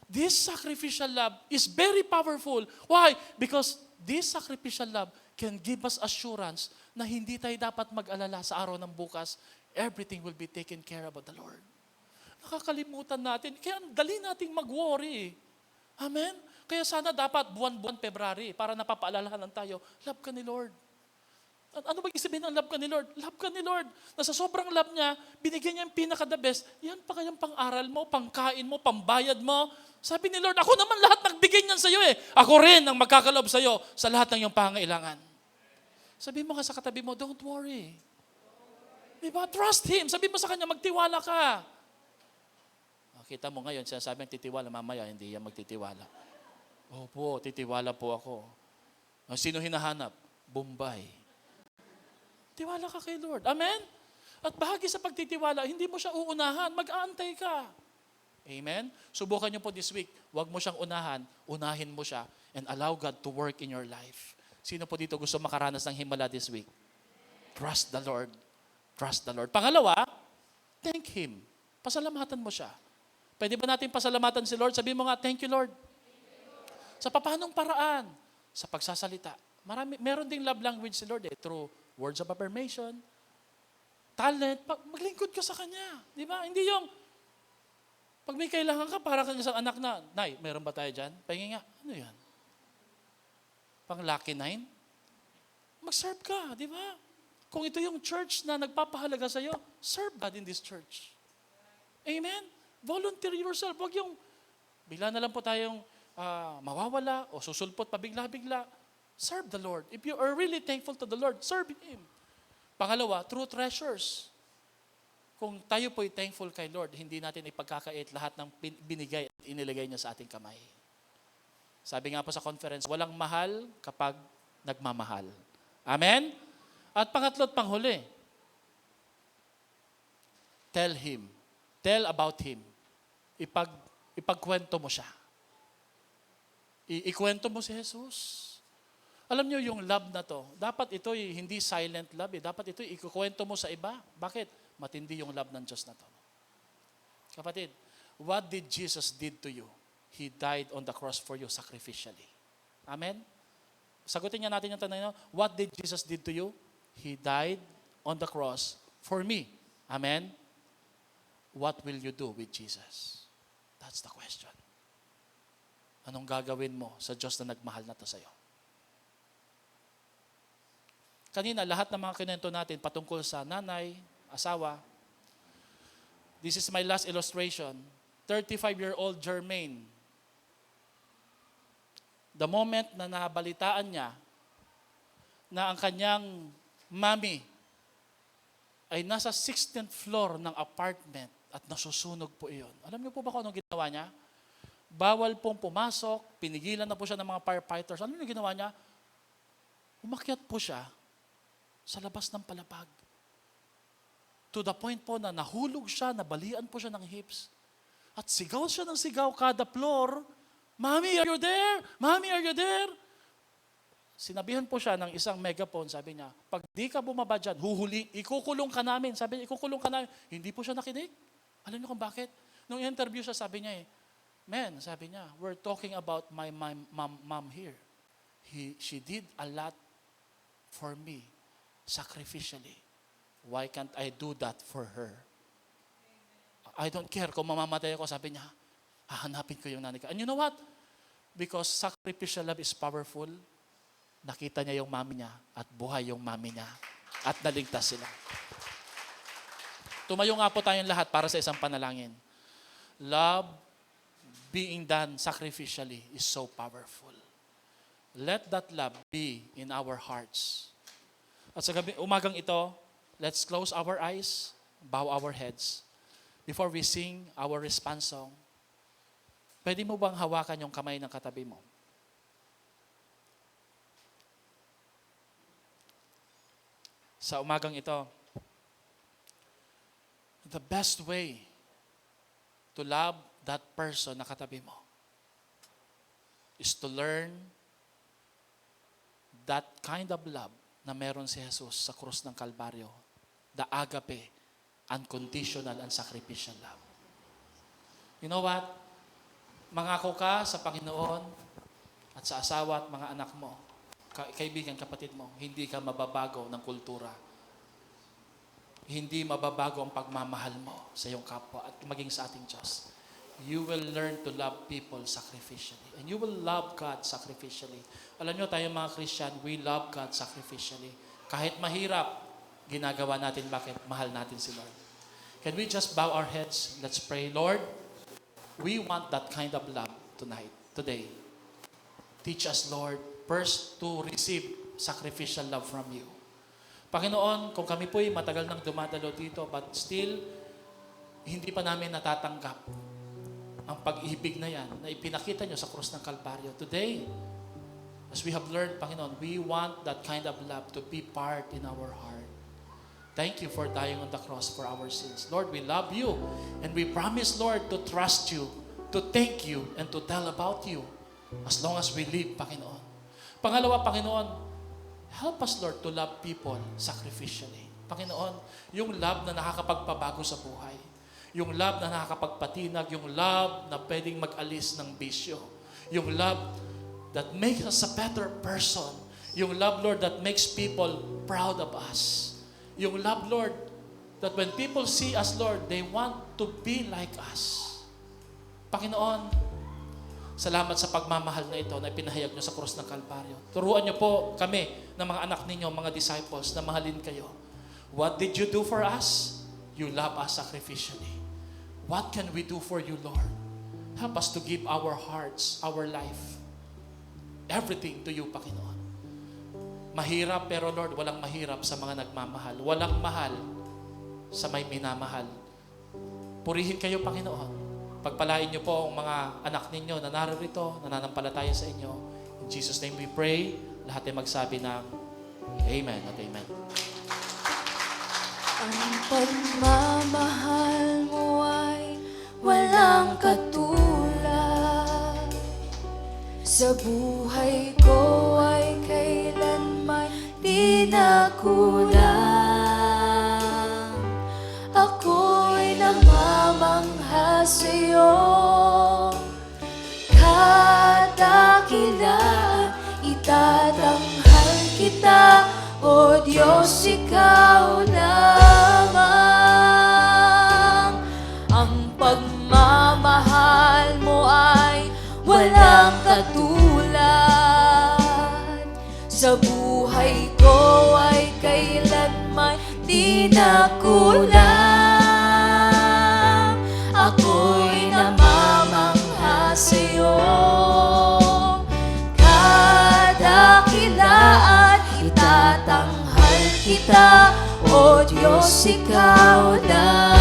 This sacrificial love is very powerful. Why? Because this sacrificial love can give us assurance na hindi tayo dapat mag-alala sa araw ng bukas. Everything will be taken care of by the Lord. Nakakalimutan natin. Kaya dali nating mag-worry. Amen? Kaya sana dapat buwan-buwan February para napapaalalahanan tayo, love ka ni Lord. Ano ba sabihin ng love ka ni Lord? Love ka ni Lord. Na sa sobrang love niya, binigyan niya yung pinaka-the best. Yan pa kayang pang-aral mo, pangkain mo, pambayad mo. Sabi ni Lord, ako naman lahat nagbigay niyan sa iyo eh. Ako rin ang magkakaloob sa iyo sa lahat ng iyong pangailangan. Sabi mo nga sa katabi mo, don't worry. Diba? Trust Him. Sabi mo sa Kanya, magtiwala ka. Kita mo ngayon, sinasabi ang titiwala, mamaya hindi yan magtitiwala. Opo, titiwala po ako. Sino hinahanap? Bombay. Tiwala ka kay Lord. Amen? At bahagi sa pagtitiwala, hindi mo siya uunahan, mag-aantay ka. Amen? Subukan niyo po this week, huwag mo siyang unahan, unahin mo siya, and allow God to work in your life. Sino po dito gusto makaranas ng himala this week? Trust the Lord. Trust the Lord. Pangalawa, thank Him. Pasalamatan mo siya. Pwede ba natin pasalamatan si Lord? Sabihin mo nga, thank you Lord. Sa papanong paraan? Sa pagsasalita. Meron ding love language si Lord through words of affirmation, talent, maglingkod ka sa Kanya. Di ba? Hindi yung, pag may kailangan ka, para kang isang anak na, Nay, meron ba tayo dyan? Pahingi nga, ano yan? Pang lucky 9? Mag-serve ka, di ba? Kung ito yung church na nagpapahalaga sa'yo, serve God in this church. Amen? Volunteer yourself. Huwag yung, bigla na lang po tayong mawawala o susulpot pabigla-bigla. Serve the Lord. If you are really thankful to the Lord, serve Him. Pangalawa, true treasures. Kung tayo po'y thankful kay Lord, hindi natin ipagkakait lahat ng binigay at inilagay niya sa ating kamay. Sabi nga po sa conference, walang mahal kapag nagmamahal. Amen? At pangatlo at panghuli, tell Him. Tell about Him. Ipagkwento mo siya. Ikwento mo si Jesus. Alam niyo yung love na to, dapat ito hindi silent love. Dapat ito ikukwento mo sa iba. Bakit? Matindi yung love ng Diyos na to. Kapatid, what did Jesus did to you? He died on the cross for you sacrificially. Amen? Sagutin niya natin yung tanong nyo. What did Jesus did to you? He died on the cross for me. Amen? What will you do with Jesus? That's the question. Anong gagawin mo sa Diyos na nagmahal na to sa'yo? Kanina, lahat ng mga kinento natin patungkol sa nanay, asawa. This is my last illustration. 35-year-old Jermaine. The moment na nabalitaan niya na ang kanyang mami ay nasa 16th floor ng apartment at nasusunog po iyon. Alam niyo po ba kung anong ginawa niya? Bawal pong pumasok, pinigilan na po siya ng mga firefighters. Ano yung ginawa niya? Umakyat po siya sa labas ng palapag. To the point po na nahulog siya, nabalian po siya ng hips. At sigaw siya ng sigaw kada floor, Mommy, are you there? Mommy, are you there? Sinabihan po siya ng isang megaphone, sabi niya, pag di ka bumaba dyan, ikukulong ka namin. Sabi niya, ikukulong ka namin. Hindi po siya nakinig. Alam niyo kung bakit? Nung interview siya, sabi niya sabi niya, we're talking about my mom here. She did a lot for me, sacrificially. Why can't I do that for her? I don't care kung mamamatay ako, sabi niya, hahanapin ko yung nanay ko. And you know what? Because sacrificial love is powerful, nakita niya yung mami niya at buhay yung mami niya at naligtas sila. Tumayo nga po tayong lahat para sa isang panalangin. Love being done sacrificially is so powerful. Let that love be in our hearts. At sa umagang ito, let's close our eyes, bow our heads. Before we sing our response song, pwede mo bang hawakan yung kamay ng katabi mo? Sa umagang ito, the best way to love that person na katabi mo is to learn that kind of love na meron si Jesus sa krus ng Kalbaryo. The agape, unconditional and sacrificial love. You know what? Mangako ka sa Panginoon at sa asawa at mga anak mo, kaibigan, kapatid mo, hindi ka mababago ng kultura. Hindi mababago ang pagmamahal mo sa iyong kapwa at maging sa ating Diyos. You will learn to love people sacrificially. And you will love God sacrificially. Alam nyo, tayo mga Christian, we love God sacrificially. Kahit mahirap, ginagawa natin. Bakit? Mahal natin si Lord. Can we just bow our heads? Let's pray. Lord, we want that kind of love today. Teach us, Lord, first to receive sacrificial love from you. Panginoon, kung kami po'y matagal nang dumadalo dito, but still, hindi pa namin natatanggap ang pag-ibig na yan na ipinakita nyo sa krus ng Kalbaryo. Today, as we have learned, Panginoon, we want that kind of love to be part in our heart. Thank you for dying on the cross for our sins. Lord, we love you, and we promise, Lord, to trust you, to thank you, and to tell about you as long as we live, Panginoon. Pangalawa, Panginoon, help us, Lord, to love people sacrificially. Panginoon, yung love na nakakapagpabago sa buhay. Yung love na nakakapagpatinag, yung love na pwedeng mag-alis ng bisyo. Yung love that makes us a better person. Yung love, Lord, that makes people proud of us. Yung love, Lord, that when people see us, Lord, they want to be like us. Panginoon, salamat sa pagmamahal na ito na ipinahayag nyo sa krus ng Kalbaryo. Turuan nyo po kami ng mga anak ninyo, mga disciples, na mahalin kayo. What did you do for us? You love us sacrificially. What can we do for you, Lord? Help us to give our hearts, our life, everything to you, Panginoon. Mahirap, pero Lord, walang mahirap sa mga nagmamahal. Walang mahal sa may minamahal. Purihin kayo, Panginoon. Pagpalain niyo po ang mga anak ninyo na narito, nananampalataya sa inyo. In Jesus' name we pray. Lahat ay magsabi ng Amen at Amen. Ang pagmamahal mo ay walang katulad. Sa buhay ko ay kailanman di nakulang. Ako'y namamangha sa'yo. Kadakilaan, itatanghal kita, O Diyos, ikaw lamang. Ang pagmamahal mo ay walang katulad. Sa buhay ko ay kailanman di nakulang. Ako'y namamangha sa'yo. Kadakilaan, itatanghal kita, O Diyos, ikaw lamang.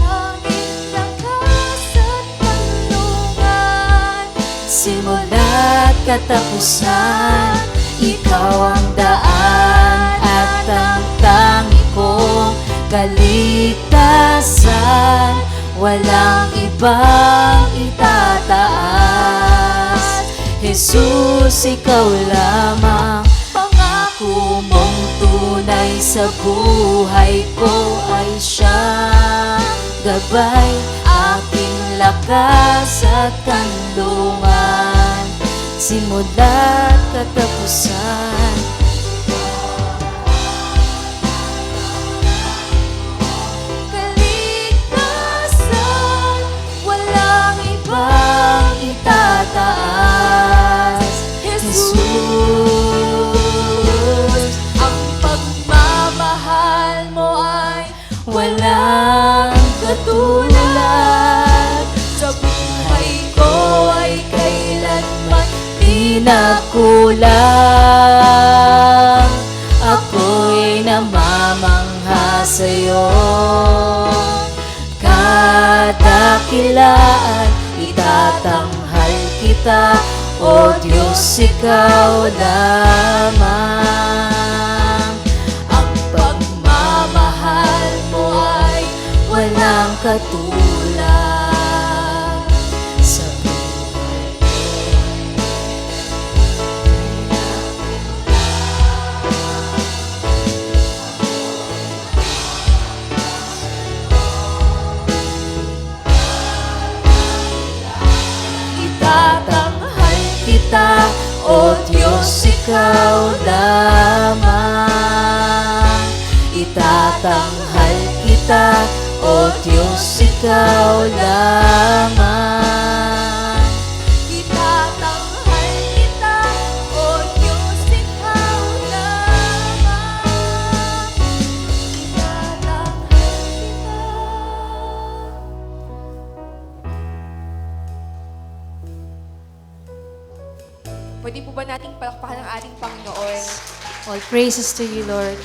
Aking lakas at kanlungan, simula't katapusan, ikaw ang daan at ang tangi kong kaligtasan. Walang ibang itataas. Jesus, ikaw lamang. Pangako mong tunay sa buhay ko ay siyang gabay, aking lakas at kanlungan, simula't katapusan. Bang itataas, Jesus. Ang pagmamahal mo ay walang katulad. Sa buhay ko ay kailanman di nakulang. Ako'y namamangha sa'yo. Kadakilaan, itatanghal kita, O Diyos, ikaw lamang. Ang pagmamahal mo ay walang katulad. Sa buhay ko itatanghal kita, O Diyos, ikaw lamang. Itatanghal kita, O Diyos, ikaw lamang. Itatanghal kita, O Diyos, ikaw lamang. Itatanghal kita. Pwede po ba nating palakpakan ang ating Panginoon? All praises to you, Lord.